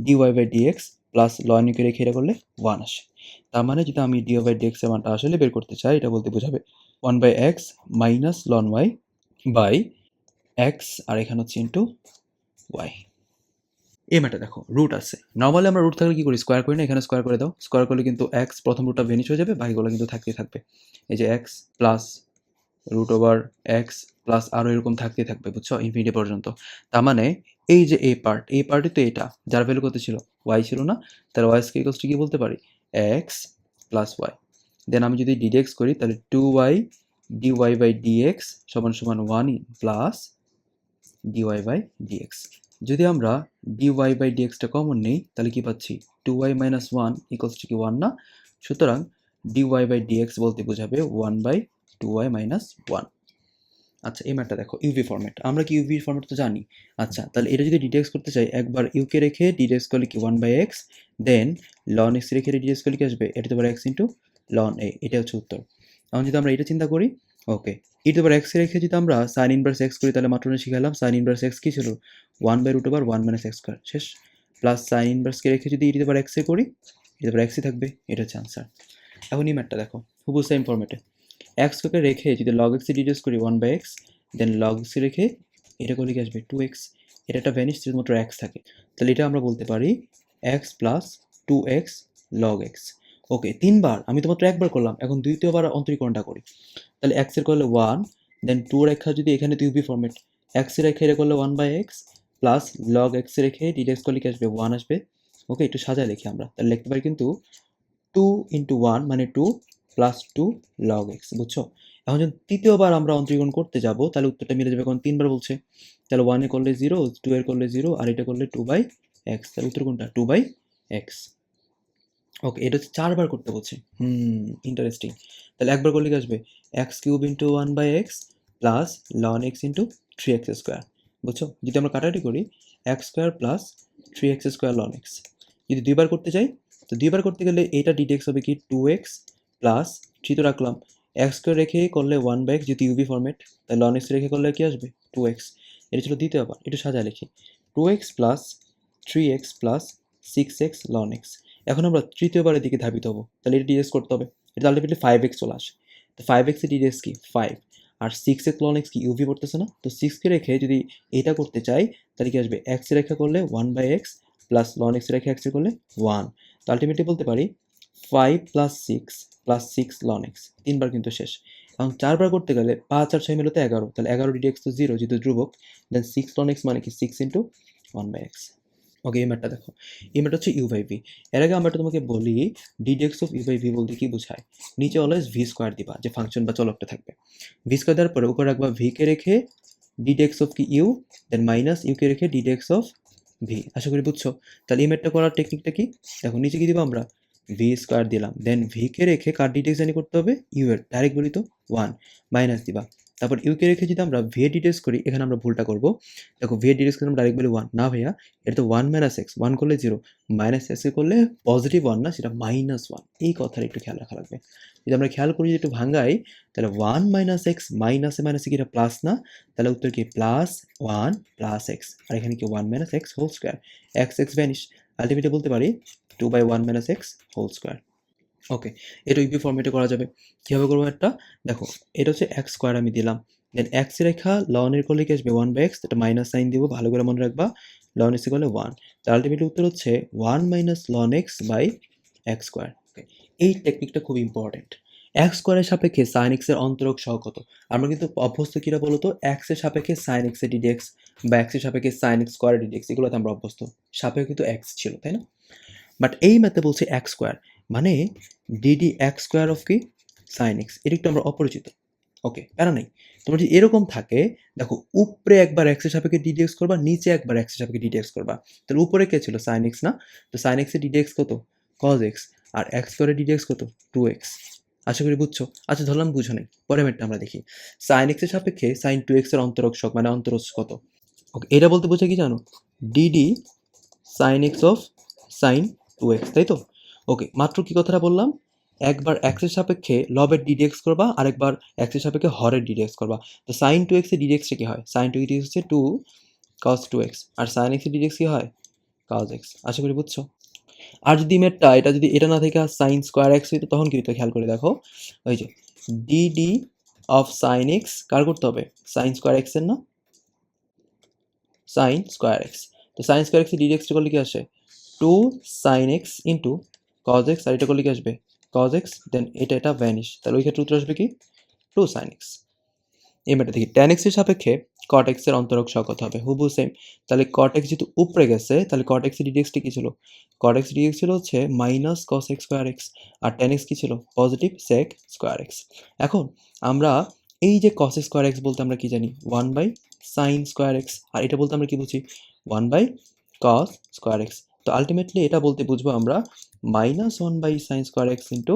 dy by dx plus ln u কে রেখে এটা করলে 1 আসে। তার মানে যদি আমি dy বাই dx এর মানটা আসলে বের করতে চাই, এটা বলতে বোঝাবে 1 by x minus ln y by x, আর এখানে হচ্ছে ইন্টু y। এই ম্যাটটা দেখো রুট আছে, নর্মালি আমরা রুট থাকলে কি করি? স্কোয়ার করি না? এখানে স্কোয়ার করে দাও, স্কোয়ার করলে কিন্তু এক্স প্রথম রুটটা ভেনিশ হয়ে যাবে, বাকিগুলো কিন্তু থাকতেই থাকবে। এই যে x plus root over x plus আরও এরকম থাকতেই থাকবে, বুঝছো, ইনফিনিটি পর্যন্ত। তার মানে এই যে এই পার্টই তো এটা, যার ভ্যালু কত ছিল? ওয়াই ছিল না? তাহলে ওয়াই স্কোয়ার ইকুয়ালস টু কি বলতে পারি? X plus Y. দেন আমি যদি ডিডেক্স করি তাহলে 2y dy বাই dx সমান সমান 1 প্লাস dy বাই dx। যদি আমরা dy বাই dxটা কমন নেই তাহলে কি পাচ্ছি? 2y মাইনাস 1 ইকুয়ালস টু কি 1 না? সুতরাং dy বাই dx বলতে বোঝাবে 1 বাই 2y মাইনাস 1। আচ্ছা, এই ম্যাটটা দেখো ইউভি ফরম্যাট, আমরা কি ইউভি ফরম্যাট তো জানি। আচ্ছা, তাহলে এটা যদি ডিডেক্স করতে চাই, একবার ইউকে রেখে ডিডেক্স করলে কি 1 by x, then ln x রেখে ডিডেক্স করলে কি আসবে? এটা তো এক্স ইন্টু লন এ, এটা হচ্ছে উত্তর। এখন যদি আমরা এটা চিন্তা করি, ওকে, ই টু পাওয়ার এক্স রেখে যদি আমরা সাইন ইনভার্স এক্স করি, তাহলে মাত্র শিখালাম সাইন ইনভার্স এক্স কি ছিল? 1 by root over 1 minus x square, শেষ। প্লাস সাইন ইনভার্সকে রেখে যদি ই টু পাওয়ার এক্সে করি, ই টু পাওয়ার এক্সই থাকবে, এটা হচ্ছে আনসার। এখন এই ম্যাটটা দেখো হুবহু সেম ফরম্যাটে, এক্সকে রেখে যদি লগ এক্সে ডিডেক্স করি 1 by x, then log x রেখে এটা করলে কি আসবে? 2x। এটা একটা ভ্যানিশ, শুধুমাত্র এক্স থাকে, তাহলে এটা আমরা বলতে পারি x plus 2x log x. Okay, তিনবার, আমি তো মাত্র একবার করলাম, এখন দ্বিতীয়বার অন্তরীকরণটা করি। তাহলে এক্স এর করলে 1, দেন 2 রেখা যদি এখানে তো ইউবি ফরম্যাট, এক্স এর রেখে এটা করলে 1 by x plus log x রেখে ডিডেক্স করলে কি আসবে? 1 আসবে। ওকে, একটু সাজায় লিখি আমরা, তাহলে লিখতে পারি কিন্তু 2 ইন্টু 1 মানে 2 প্লাস 2 লগ এক্স, বুঝছো? এখন যখন তৃতীয়বার আমরা অন্তরীকরণ করতে যাব, তাহলে উত্তরটা মিলে যাবে, কারণ তিনবার বলছে। তাহলে 1 এ করলে 0, 2 এর করলে 0, আর এটা করলে 2 বাই এক্স, তাহলে উত্তর কোনটা? 2 বাই এক্স। ওকে, এটা হচ্ছে 4 বার করতে বলছে। ইন্টারেস্টিং। তাহলে একবার করলে কি আসবে? X cube into 1 by x plus ln x into 3x square, বুঝছো? যদি আমরা কাটাকাটি করি, x square plus 3x square ln x. যদি দুইবার করতে চাই, তো দুইবার করতে গেলে এটা ডিডেক্স হবে কি 2x প্লাস 3 তো রাখলাম, এক্স স্কোয়ার রেখে করলে 1 বাই এক্স, যেহেতু ইউভি ফরম্যাট, তাই লন এক্স রেখে করলে কি আসবে? 2x। এটা ছিল দ্বিতীয়বার, একটু সাজায় লিখি, 2x plus 3x plus 6x loan x. এখন আমরা তৃতীয়বারের দিকে ধাবিত হবো, তাহলে এটা ডিডেক্স করতে হবে, এটা আলটিমেটলি 5x চলে আসে। তো 5x এর ডিডেক্স কি 5, আর 6x লন এক্স কি ইউভি পড়তেছে না? তো 6কে রেখে যদি এটা করতে চাই, তাহলে কি আসবে? এক্স রেখা করলে 1 by x plus ln x রেখে এক্স করলে 1। তো আলটিমেটলি বলতে পারি 5 প্লাস 6 প্লাস 6 লন এক্স। তিনবার কিন্তু শেষ। এখন 4বার করতে গেলে 5 আর 6 মিলে তো 11, তাহলে 11 ডিডেক্স তো 0 যেহেতু ধ্রুবক, দেন 6 লন এক্স মানে কি 6 ইন্টু 1 বাই এক্স। ওকে, এই ম্যাটটা দেখো, এই ম্যাট হচ্ছে ইউ বাই ভি। এর আগে আমরা তোমাকে বলি ডিডেক্স অফ ইউ বাই ভি বলতে কি বোঝায়। নিচে অলওয়েজ ভি স্কোয়ার দিবা, যে ফাংশন বা চলকটা থাকবে। ভি স্কোয়ার দেওয়ার পরে উপরে রাখবা ভিকে রেখে ডিডেক্স অফ কি ইউ, দেন মাইনাস ইউকে রেখে ডিডেক্স অফ ভি। আশা করি বুঝছো। তাহলে এই ম্যাটটা করার টেকনিকটা কি? দেখো নিচে কি দিব আমরা? ভি স্কোয়ার দিলাম, দেন ভিকে রেখে কার ডিডেক্স জানি করতে হবে? ইউ এর, ডাইরেক্ট বলি তো 1 মাইনাস দিবা। তারপর ইউকে রেখে যদি আমরা ভি ডিডেক্স করি, এখানে আমরা ভুলটা করবো। দেখো ভি ডিডেক্স করলে আমরা ডাইরেক্ট বলি 1 না ভাইয়া, এটা তো 1 মাইনাস এক্স, 1 করলে 0, মাইনাস এক্স করলে পজিটিভ 1 না, সেটা মাইনাস 1। এই কথাটা একটু খেয়াল রাখা লাগবে। যদি আমরা খেয়াল করি, একটু ভাঙাই, তাহলে 1 মাইনাস এক্স মাইনাসে মাইনাসে কি এটা প্লাস না? তাহলে উত্তর কি প্লাস 1 প্লাস এক্স, আর এখানে কি 1 minus x whole square, x x vanish, ultimately বলতে পারি 2 by 1 minus x whole square. Okay, এটা ইউপি ফর্মেটে করা যাবে। কীভাবে করবো একটা? দেখো এটা হচ্ছে এক্স স্কোয়ার আমি দিলাম, দেন এক্স রেখা লনের করলে কি আসবে 1/x, এটা মাইনাস সাইন দিব, ভালো করে মনে রাখবা, লন ইজ ইকুয়াল টু 1। তো আলটিমেটলি উত্তর হচ্ছে 1 minus ln x by x square. এই টেকনিকটা খুব ইম্পর্টেন্ট। এক্স স্কোয়ারের সাপেক্ষে সাইন এক্স এর অন্তরক সহ কত? আমরা কিন্তু অভ্যস্ত কিরা বলতো, এক্স এর সাপেক্ষে সাইন এক্স এর ডিডিএক্স বা এক্স এর সাপেক্ষে সাইন এক্স স্কোয়ার ডিডিএক্স, এগুলোতে আমরা অভ্যস্ত, সাপেক্ষে কিন্তু এক্স ছিল, তাই না? বাট এই ম্যাথে বলছে এক্স স্কোয়ার, মানে ডিডি এক্স স্কোয়ার অফ কি সাইন এক্স, এটা একটু আমরা অপরিচিত। ওকে, প্যারা নেই। তোমার যদি এরকম থাকে, দেখো উপরে একবার এক্স এর সাপেক্ষে ডিডিএক্স করবা, নিচে একবার এক্স এর সাপেক্ষে ডিডিএক্স করবা, তাহলে উপরে কে ছিল সাইন এক্স না, তো সাইন এক্স এর ডিডিএক্স কত কজ এক্স, আর এক্স স্কোয়ারের ডিডিএক্স কত 2x। আশা করি বুঝছো। আচ্ছা ধরলাম বুঝো নাই, পরের ম্যাটটা আমরা দেখি। সাইন এক্স এর সাপেক্ষে সাইন 2x এর অন্তরক শক মানে অন্তরজ কত? ওকে, এটা বলতে বোঝা কি জানো, d d sine x of sine 2x, তাই তো? ওকে, মাত্র কি কথাটা বললাম, একবার এক্সের সাপেক্ষে লবের ডিডিএক্স করবা, আরেকবার এক্সের সাপেক্ষে হরের ডিডিএক্স করবা। তো সাইন 2x এর ডিডিএক্সটা কি হয়, সাইন 2x হচ্ছে 2 cos 2x, আর সাইন এক্স এর ডিডিএক্স কি হয় cos x। আশা করি বুঝছো। আর যদি ম্যাটটা এটা যদি এটা না থেকে সাইন স্কোয়ার এক্স হইতো, তখন কি হইতো খেয়াল করে দেখো, ওই যে ডিডি অফ সাইন এক্স কার করতে হবে, সাইন স্কোয়ার এক্স এর না, সাইন স্কোয়ার এক্স। তো সাইন স্কোয়ার এক্স ডিডিএক্স করলে কি আসে 2 sine x into cos x, আর এটা করলে কি আসবে কজ এক্স, দেন এটা ভ্যানিশ, তাহলে ওই ক্ষেত্রে উত্তর আসবে কি 2 সাইন এক্স। এই ম্যাটটা দেখি, ট্যান এক্স এর সাপেক্ষে কট এক্স এর অন্তরক সহ কত হবে, হুবু সেম। তাহলে কট এক্স যেহেতু উপরে গেছে, তাহলে কট এক্স এর ডিডিএক্সটি কি ছিল, কট এক্স ডিডিএক্স ছিল হচ্ছে minus cos x square x, আর ট্যান এক্স কি ছিল পজিটিভ সেক স্কোয়ার এক্স। এখন আমরা এই যে কস স্কোয়ার এক্স বলতে আমরা কি জানি 1 বাই সাইন স্কোয়ার এক্স, আর এটা বলতে আমরা কি বুঝি 1 বাই কস স্কোয়ার এক্স। তো আলটিমেটলি এটা বলতে বুঝবো আমরা minus 1 by sine square x into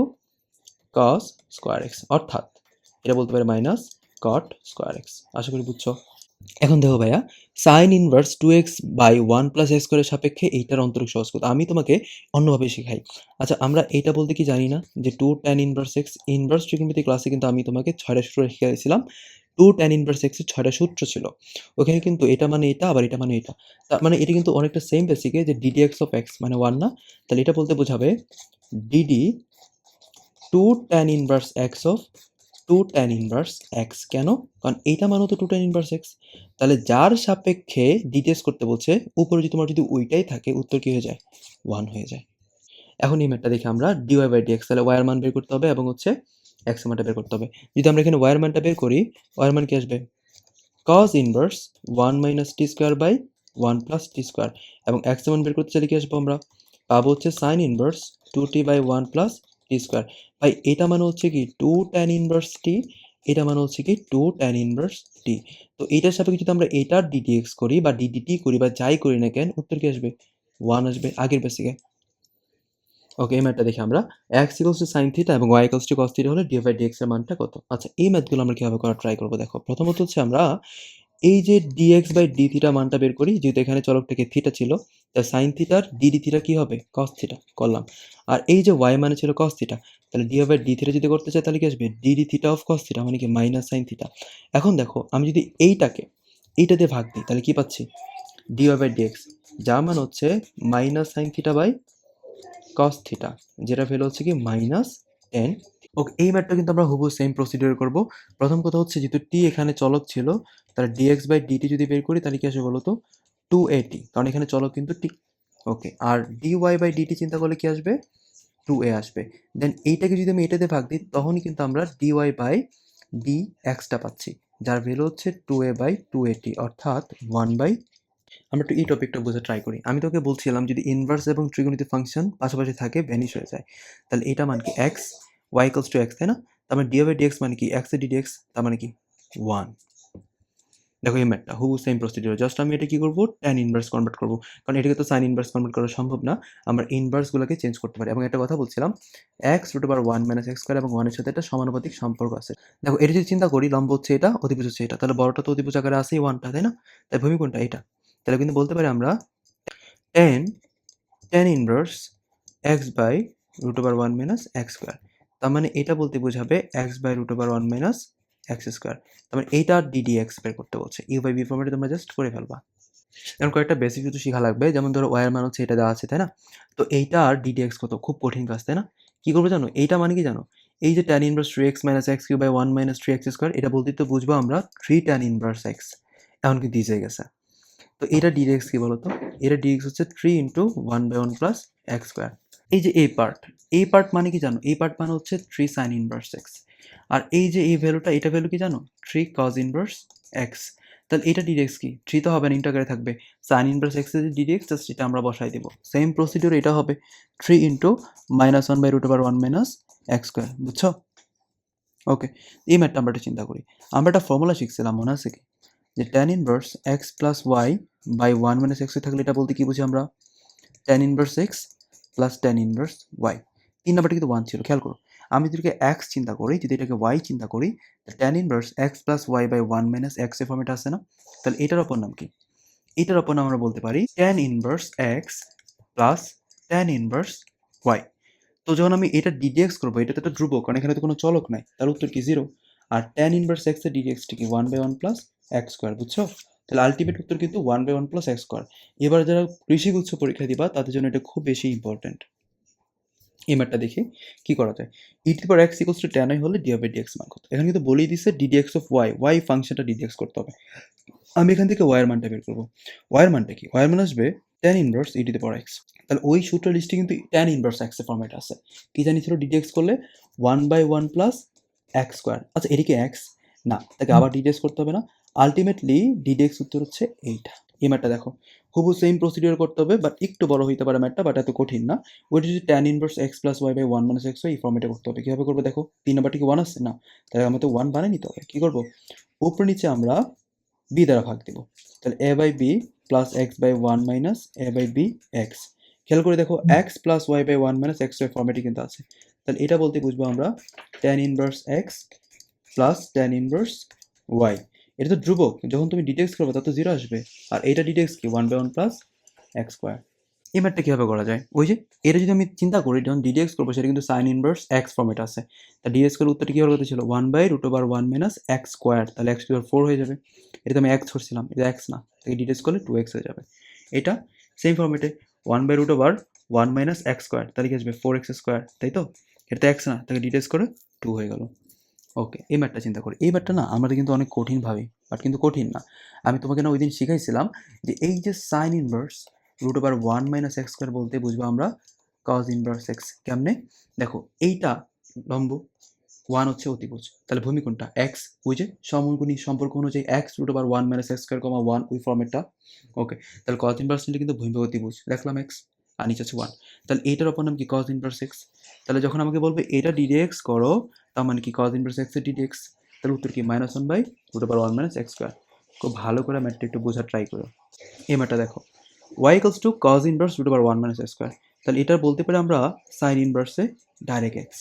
cos square x, অর্থাৎ এটা বলতে পারে মাইনাস কট স্কোয়ার এক্স। আশা করি বুঝছো। এখন দেখো ভাইয়া, sine inverse 2x by 1 plus x স্কোয়ারের সাপেক্ষে এইটার অন্তরিক সহজ করতে আমি তোমাকে অন্যভাবে শেখাই। আচ্ছা, আমরা এইটা বলতে কি জানি না যে 2 tan inverse x, inverse trigonometry ক্লাসে কিন্তু আমি তোমাকে 6টা সূত্র শিখিয়েছিলাম। 2 tan ইনভার্স এক্স এর 6টা সূত্র ছিল। ওখানে কিন্তু এটা মানে এটা, আবার এটা মানে এটা। তার মানে এটা কিন্তু অনেকটা সেম বেসিকে, যে ডিডি এক্স অফ এক্স মানে 1 না, তাহলে এটা বলতে বোঝাবে DD 2 tan inverse x of 2 tan inverse x. কেন? কারণ এইটা মানে তো 2 tan ইনভার্স এক্স। তাহলে যার সাপেক্ষে ডিটেক্স করতে বলছে, উপরে যদি তোমার যদি ওইটাই থাকে, উত্তর কি হয়ে যায় 1 হয়ে যায়। এখন এই ম্যাটটা দেখে আমরা dy বাই dx, তাহলে y এর মান বের করতে হবে এবং হচ্ছে x এর মানটা বের করতে হবে। যদি আমরা এখানে y এর মানটা বের করি, y এর মান কি আসবে cos inverse 1 minus t square by 1 plus t square, এবং x এর মান বের করতে চাইলে কি আসবো আমরা, পাবো হচ্ছে sine inverse 2t by 1 plus t square. ভাই এটা মানে হচ্ছে কি 2 tan ইনভার্স t, এটা মানে হচ্ছে কি 2 tan ইনভার্স t। তো এইটার সাপেক্ষে যদি আমরা এটার ddx করি বা ddt করি বা যাই করি না কেন, উত্তর কি আসবে 1 আসবে আগের বেসিকে। ওকে, এই ম্যাথটা দেখি আমরা, x equals to sine theta এবং y equals to cos theta হলে ডি বাই dx এর মানটা কত। আচ্ছা, এই ম্যাথগুলো আমরা কিভাবে করা ট্রাই করবো দেখো। প্রথমত হচ্ছে আমরা এই যে dx বাই d থিটা মানটা বের করি, যেহেতু এখানে চলকটাকে থিটা ছিল, তাই সাইন থিটার ডিডি থিটা কি হবে কস থিটা করলাম। আর এই যে y মানে ছিল কস থিটা, তাহলে ডি বাই d থিটা যদি করতে চাই, তাহলে কি আসবে DD theta of cos theta, মানে কি মাইনাস সাইন থিটা। এখন দেখো আমি যদি এইটাকে এইটা দিয়ে ভাগ দিই, তাহলে কি পাচ্ছি ডি বাই dx, যার মান হচ্ছে minus sine theta by cos theta, যেটা ভ্যালু হচ্ছে কি মাইনাস 10। ওকে, এই ম্যাথটা কিন্তু আমরা হুবহু সেম প্রসিডিউর করব। প্রথম কথা হচ্ছে যেহেতু টি এখানে চলক ছিল, তাহলে ডিএক্স বাই ডিটি যদি বের করি, তাহলে কি আসবে বলো তো 2at, কারণ এখানে চলক কিন্তু টি। ওকে, আর ডিওয়াই বাই ডিটি চিন্তা করলে কি আসবে 2a আসবে। দেন এইটাকে যদি আমি এটাতে ভাগ দিই, তখনই কিন্তু আমরা ডিওয়াই বাই ডি এক্সটা পাচ্ছি, যার ভ্যালু হচ্ছে 2a বাই 2at, অর্থাৎ 1 বাই। আমরা একটু এই টপিকটা বোঝা ট্রাই করি। আমি তোকে বলছিলাম যদি ইনভার্স এবং ত্রিকোণমিতিক ফাংশন পাশাপাশি থাকে ভ্যানিশ হয়ে যায়, তাহলে এটা মানে কি x, y equals two x, তাই না? তার মানে dy বাই dx মানে কি x এর ddx, তার মানে কি 1। দেখো এই ম্যাথটা হুবহু সেম প্রসিডিউর, জাস্ট আমি এটা কি করব tan ইনভার্স কনভার্ট করব, কারণ এটাকে তো সাইন ইনভার্স কনভার্ট করা সম্ভব না। আমরা ইনভার্সগুলোকে চেঞ্জ করতে পারি। এবং একটা কথা বলছিলাম, x root over 1 minus x square এবং 1 এর সাথে একটা সমানুপাতিক সম্পর্ক আছে। দেখো এটা যদি চিন্তা করি, লম্ব হচ্ছে এটা, অতিভুজ হচ্ছে এটা, তাহলে বড়টা তো অতিভুজ আকারে আছে 1টা, তাই না? তাই ভূমি কোণটা এটা, তাহলে কিন্তু বলতে পারি আমরা tan inverse x by root over 1 minus x square. তার মানে এটা বলতে বোঝাবে x by root over 1 minus x square. তার মানে এইটা ddx বের করতে বলছে। u বাই v ফর্মেটে তোমরা জাস্ট করে ফেলবা। এখন কয়েকটা বেসিক কিছু শেখা লাগবে, যেমন ধরো y এর মান হচ্ছে এটা দেওয়া আছে, তাই না? তো এইটা আর ddx কত, খুব কঠিন কাজ, তাই না? কি করবো জানো, এইটা মানে কি জানো, এই যে tan inverse 3x minus x cube by 1 minus 3x square, এটা বলতে তো বুঝবো আমরা 3 tan ইনভার্স x। এখন কিন্তু ইজি হয়ে গেছে। তো এটা ডিরেক্স কি বলতো? এটা ডিরেক্স হচ্ছে 3 into 1 by 1 plus x square. এই যে এই পার্ট মানে কি জানো? এই পার্ট মানে হচ্ছে 3 সাইন ইনভার্স x। আর এই যে এই ভ্যালুটা, এটা ভ্যালু কি জানো? 3 cos ইনভার্স x। তাহলে এটা ডিরেক্স কি? 3 তো হবে না, ইন্টাগ্রে থাকবে। সাইন ইনভার্স x এর যে ডিরেক্স জাস্ট এটা আমরা বসাই দেব। সেম প্রসিডিউর এটা হবে 3 into minus 1 by root over 1 minus x square. বুঝছো? ওকে, এই ম্যাথটা আমরা একটা চিন্তা করি। আমরা একটা ফর্মুলা শিখছিলাম, মনে আছে কি? যে tan inverse x plus y by 1 minus x থাকলে এটা বলতে কি বুঝি আমরা? tan inverse x plus tan inverse y। 3 নাম্বারটা কিন্তু 1 ছিল, খেয়াল করো। আমি যদি এটাকে x চিন্তা করি, যদি এটাকে y চিন্তা করি, tan inverse x plus y by 1 minus x এর ফর্মেট আছে না? তাহলে এটার অপর নাম কি? এটার অপর নাম আমরা বলতে পারি tan inverse x plus tan inverse y। তো যখন আমি এটা ডিডিএক্স করবো, এটা তো একটা ধ্রুবক, কারণ এখানে তো কোনো চলক নাই, তার উত্তর কি 0। আর tan ইনভার্স x এর ডিডিএক্সটা কি 1 বাই 1 প্লাস x স্কোয়ার। বুঝছো? তাহলে আলটিমেট উত্তর কিন্তু 1 বাই 1 প্লাস x স্কোয়ার। এবার যারা কৃষি গুচ্ছ পরীক্ষা দিবা তাদের জন্য এটা খুব বেশি ইম্পর্টেন্ট। এই ম্যাটটা দেখি কি করা যায়। E to power x equals to tan i হলে ডি বাই ডিএক্স মান কত। এখানে কিন্তু বলেই দিছে ডিডিএক্স অফ y ফাংশনটা ডিডিএক্স করতে হবে। আমি এখান থেকে y এর মানটা বের করবো। y এর মানটা কি? y এর মান আসবে tan inverse E to the power x। তাহলে ওই সূত্র লিস্টে কিন্তু tan ইনভার্স x এর ফরম্যাট আছে। কি জানি ছিল? ডিডিএক্স করলে 1 বাই 1 প্লাস x স্কোয়ার। আচ্ছা, এটা কি x? না, তাকে আবার ডিডিএক্স করতে হবে না? আলটিমেটলি ডিডিএক্স উত্তর হচ্ছে এইটা। এই ম্যাটটা দেখো, হুবহু সেম প্রসিডিওর করতে হবে, বাট একটু বড় হইতে পারে ম্যাটটা, বাট এত কঠিন না। ওইটা যদি tan inverse x plus y by 1 minus x হয়, এই ফর্মেটে করতে হবে। কীভাবে করবো দেখো, 3 নাম্বারটি কি 1 আছে না? তাহলে আমাদের 1 বানিয়ে নিতে হবে। কী করবো? উপরে নিচে আমরা b দ্বারা ভাগ দেব। তাহলে a by b plus x by 1 minus a by b x। খেয়াল করে দেখো, x plus y by 1 minus x এর ফর্মেটে কিন্তু আছে। তাহলে এটা বলতে বুঝবো আমরা tan inverse x plus tan inverse y। এটা তো ধ্রুবক, যখন তুমি ডিটেক্স করবে তত 0 আসবে। আর এটা ডিটেক্স কি 1 বাই 1 প্লাস x স্কোয়ার। এই ম্যাথটা কীভাবে করা যায়? ওই যে এটা যদি আমি চিন্তা করি, যখন ডিডিএক্স করবো সেটা কিন্তু সাইন ইনভার্স এক্স ফর্মেট আছে। তা ডিএক্স করার উত্তরটা কী হওয়ার কথা ছিল? 1 by root over 1 minus x square. তাহলে এক্স টু পাওয়ার 4 হয়ে যাবে। এটা তো আমি এক্স ধরছিলাম, এটা এক্স না, তাকে ডিডিএক্স করলে 2x হয়ে যাবে। এটা সেম ফর্মেটে 1 by root over 1 minus x square, তাহলে কি আসবে 4x স্কোয়ার, তাই তো? এটা তো এক্স না, তাকে ডিডিএক্স করে 2 হয়ে গেল। ওকে, এই ম্যাথটা চিন্তা করি। এই ম্যাথটা না আমরা কিন্তু অনেক কঠিন ভাবি, বাট কিন্তু কঠিন না। আমি তোমাকে না ওই দিন শিখাইছিলাম যে এই যে sine inverse root over 1 minus x square বলতে বুঝবো আমরা কজ ইনভার্স এক্স। কেমনে? দেখো, এইটা লম্ব, 1 হচ্ছে অতিভুজ, তাহলে ভূমি কোনটা? এক্স। ওই যে সমকোণী সম্পর্ক অনুযায়ী x root over 1 minus x square comma 1, ওই ফর্মেটটা। ওকে, তাহলে কজ ইনভার্স নিলে কিন্তু ভূমি অতিভুজ, দেখলাম এক্স, আর নিচে আছে 1। তাহলে এইটার অপর নাম কি? Cos inverse x. তাহলে যখন আমাকে বলবে এটা ডিডিএক্স করো, তার মানে কি কজ ইনভার্স এক্স এর ডিডিএক্স। তাহলে উত্তর কি? -1 by root over 1 minus x square. খুব ভালো করে ম্যাথটা একটু বোঝার ট্রাই করো। এই ম্যাথটা দেখো, y equals to cos inverse root over 1 minus x square. তাহলে এটা বলতে পারি আমরা সাইন ইনভার্সে ডাইরেক্ট এক্স।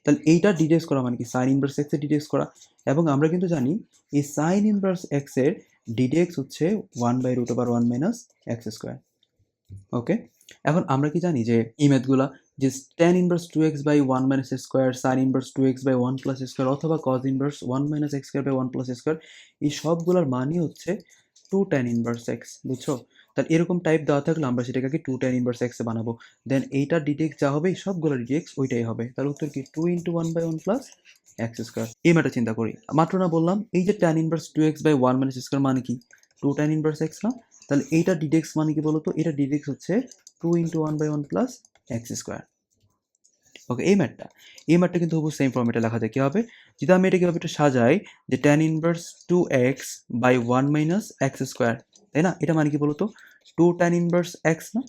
তাহলে এইটা ডিডিএক্স করা মানে কি? সাইন ইনভার্স এক্স এর ডিডিএক্স করা। এবং আমরা কিন্তু জানি এই সাইন ইনভার্স এক্স এর ডিডিএক্স হচ্ছে 1 by root over 1 minus x square. Okay, এখন আমরা কি জানি যে এই ম্যাথগুলা যে tan inverse 2x by 1 minus x square, sine inverse 2x by 1 plus x square, অথবা cos inverse 1 minus x square by 1 plus x square, এই সবগুলোর মানই হচ্ছে 2 tan ইনভার্স x। বুঝছো? তাহলে এরকম টাইপ দেওয়া থাকলে আমরা সেটাকে 2 tan ইনভার্স x এ বানাবো। দেন এইটার ডিটেক্স যা হবে, সবগুলো ডিটেক্স ওইটাই হবে। তাহলে উত্তর কি? 2 into 1 by 1 plus x square. এই ম্যাটার চিন্তা করি, মাত্র না বললাম এই যে tan inverse 2x by 1 minus x square মানে কি? 2 tan ইনভার্স x না? তাহলে এইটা ডিটেক্স মানে কি বলতো? এটা ডিটেক্স হচ্ছে 2 into 1 by 1 plus x square. Okay, এই ম্যাথটা কিন্তু খুব সেম ফর্মেটে লেখা যায়। কী হবে? যদি আমি এটাকে একটু সাজাই যে tan inverse 2x by 1 minus x square, তাই না? এটা মানে কি বলতো? 2 tan ইনভার্স x না?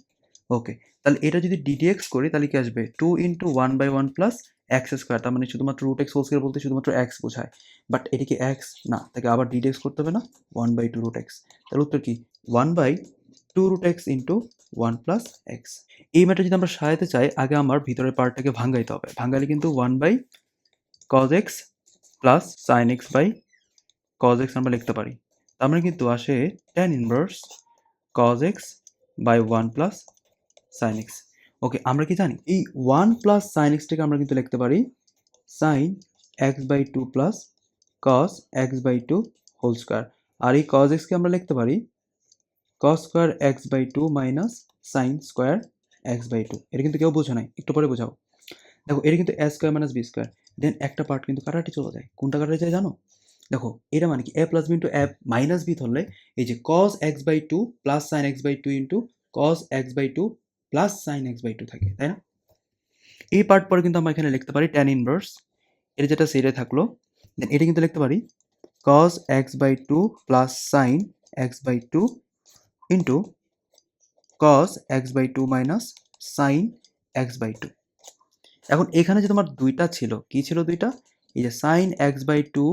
ওকে, তাহলে এটা যদি ডিডিএক্স করি তাহলে কি আসবে? 2 into 1 by 1 plus x square. তার মানে শুধুমাত্র রুট এক্স হোল স্কোয়ার বলতে শুধুমাত্র এক্স বোঝায়, বাট এটা কি এক্স না, তাকে আবার ডিডিএক্স করতে হবে না? 1 বাই 2 রুট এক্স। তাহলে উত্তর কি? 1 by 2 root x into 1 plus x. এই ম্যাটটা যদি আমরা সাজাতে চাই, আগে আমার ভিতরের পার্টটাকে ভাঙাইতে হবে। ভাঙালে কিন্তু 1 by cos x plus sine x by cos x আমরা লিখতে পারি। তার মানে কিন্তু আসে tan inverse cos x by 1 plus sine x. Okay, আমরা কি জানি এই 1 প্লাস সাইন এক্সটাকে আমরা কিন্তু লিখতে পারি sine x by 2 plus cos x by 2 whole square. আর এই কজ এক্সকে আমরা লিখতে পারি cos square x by 2 minus sine square x by 2। এটা কিন্তু কেউ বোঝো নাই, একটু পরে বোঝাও। দেখো, এটা কিন্তু এ স্কোয়ার মাইনাস বি স্কোয়ার। দেন একটা পার্ট কিন্তু কাটাকাটি চলে যায়। কোনটা কাটাকাটি যায় জানো? দেখো এটা মানে কি a plus b into a minus b ধরলে এই যে cos x/2 plus sin x/2 into cos x/2 plus sin x/2 থাকে, তাই না? এই পার্ট পরে কিন্তু আমরা এখানে লিখতে পারি tan ইনভার্স, এটা যেটা সেটাই থাকলো। দেন এটা কিন্তু লিখতে পারি cos x/2 plus sin x/2 into cos x/2 minus sin x/2। এখন এখানে যে তোমার দুইটা ছিল, কি ছিল দুইটা? এই যে sin x/2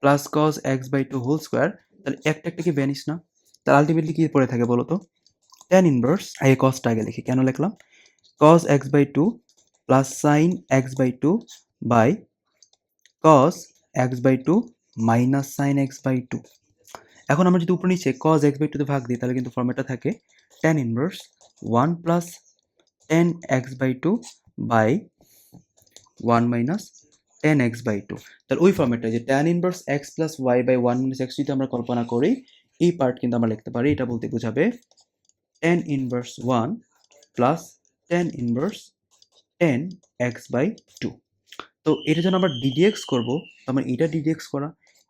plus cos x/2 whole square, তাহলে একটা একটা কি ভ্যানিশ না? তাহলে আলটিমেটলি কি পড়ে থাকে বলো তো? tan ইনভার্স, এই cosটা আগে লিখি, কেন লিখলাম? cos x/2 plus sin x/2 by cos x/2 minus sin x/2। এখন আমরা যদি উপর নিচে cos x/2 তে ভাগ দিই তাহলে কিন্তু ফর্মেটটা থাকে tan inverse 1 plus tan x/2 by 1 minus tan x/2। তাহলে ওই ফর্মেটটা যে tan inverse x plus y by 1 minus x যদি আমরা কল্পনা করি, এই পার্ট কিন্তু আমরা লিখতে পারি, এটা বলতে বোঝাবে tan inverse 1 plus tan inverse tan x/2। তো এটা যখন আমরা ddx করব, তার এটা ddx করা,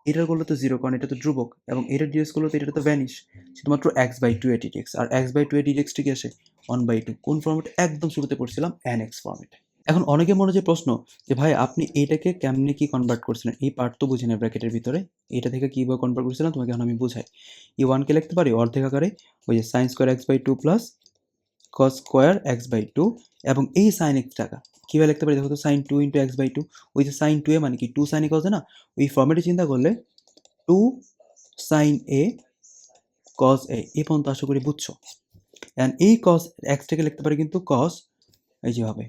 এটার করলে তো 0 কারণ এটা তো ধ্রুবক, এবং এটা ddx করলে তো এটা তো ভ্যানিশ, শুধুমাত্র x/2 এর ddx। আর x/2 এর ddx কি আসে 1/2। কোন ফর্মেটে? একদম শুরুতে পড়ছিলাম nx ফর্মেটে। এখন অনেকের মনে যে প্রশ্ন যে ভাই আপনি এটাকে কেমনে কি কনভার্ট করছিলেন, এই পার্ট তো বুঝি না ব্র্যাকেটের ভিতরে, এটা থেকে কিভাবে কনভার্ট করছিলাম তোমাকে এখন আমি বুঝাই। এই 1 কে লিখতে পারি অর্ধেক আকারে, ওই যে sin square x/2 plus cos square x/2, এবং এই sin x টাকা কিভাবে লিখতে পারি দেখো তো, sin 2 ইন্টু x/2। ওই যে sin 2a মানে কি 2 sin a cos a না, ওই ফর্মেটে চিন্তা করলে 2 sin a cos a, এই পর্যন্ত আশা করি বুঝছো। অ্যান্ড এই cos x টাকে লিখতে পারি কিন্তু cos, এই যে হবে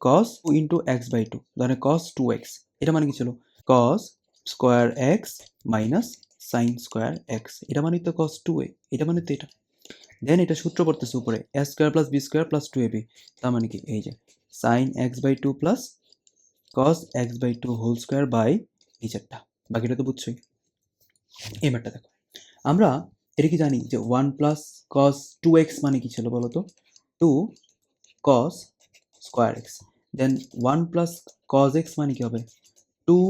cos 2 ইন্টু x/2, ধরেন cos 2x, এটা মানে কি ছিল cos square x minus sin square x, এটা মানে তো cos 2a, এটা মানে তো এটা। দেন এটা সূত্র পড়তেছে উপরে a square plus b square plus 2ab, তার মানে কি এই যে sin x/2 plus cos x/2 whole square by নিচেরটা, বাকিটা তো বুঝছোই। এই ম্যাটটা দেখো, আমরা এটা কি জানি যে 1 প্লাস cos 2x মানে কি ছিল বলো তো? 2 cos স্কয়ার x। দেন 1 প্লাস cos x মানে কি হবে? 2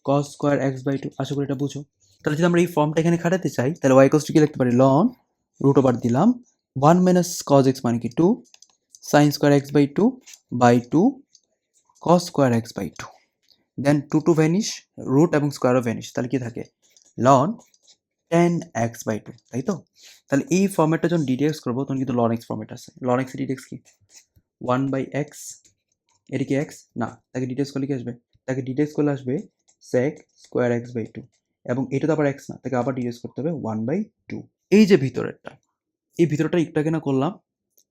cos স্কয়ার x/2। আশা করি এটা বুঝো। তাহলে যদি আমরা এই ফর্মটা এখানে খাটাতে চাই তাহলে y কি লিখতে পারি? ln রুট ওভার দিলাম 1 মাইনাস cos x মানে কি 2 sin square x/2 by 2 cos square x/2। Then 2 vanish, root এবং স্কয়ারও ভ্যানিশ, তাহলে কি থাকে? ln tan x/2, তাই তো? তাহলে এই ফর্মেটটা যখন ddx করবো তখন কিন্তু ln x ফর্মেট আছে। ln x এর ddx কি 1/x, এটা কি x না, তাকে ddx করলে কি আসবে? তাকে ddx করলে আসবে sec স্কয়ার x/2, এবং এটা তো আবার x না, তাকে আবার ddx করতে হবে 1/2। এই যে ভিতরেরটা, এই ভিতরটা একটু আগে না করলাম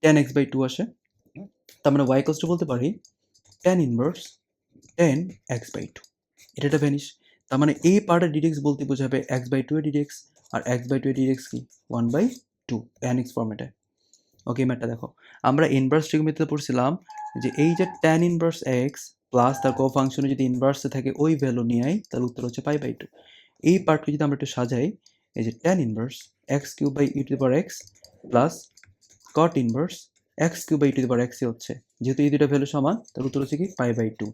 tan x/2 আসে, তার মানে y বলতে পারি tan ইনভার্স tan x/2, এটা একটা ভ্যানিশ। তার মানে এই পার্টের ddx বলতে বোঝাবে x/2 এর ddx, আর x/2 এর ddx কি 1/2 tan x ফর্মেটে। ওকে, ম্যাটটা দেখো, আমরা ইনভার্স ট্রিগোনোমেট্রিতে পড়ছিলাম যে এই যে tan ইনভার্স x প্লাস তার কোফাংশনে যদি ইনভার্সে থাকে ওই ভ্যালু নিয়ে আই, তাহলে উত্তর হচ্ছে π/2। এই পার্টকে যদি আমরা একটু সাজাই, এই যে tan inverse x³ x plus cot inverse x³ হচ্ছে, যেহেতু এই দুটো ভ্যালু সমান তার উত্তর হচ্ছে কি π/2।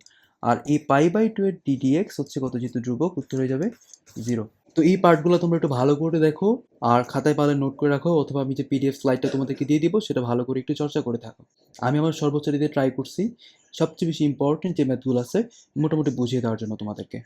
আর এই π/2 এর ddx হচ্ছে কত, যেহেতু ধ্রুবক, উত্তর হয়ে যাবে 0। তো এই পার্টগুলো তোমরা একটু ভালো করে দেখো, আর খাতায় পারলে নোট করে রাখো, অথবা আমি যে পিডিএফ স্লাইডটা তোমাদেরকে দিয়ে দিব সেটা ভালো করে একটু চর্চা করে থাকো। আমি আমার সর্বোচ্চ দিতে ট্রাই করছি সবচেয়ে বেশি ইম্পর্টেন্ট যে ম্যাথগুলো আছে মোটামুটি বুঝিয়ে দেওয়ার জন্য তোমাদেরকে।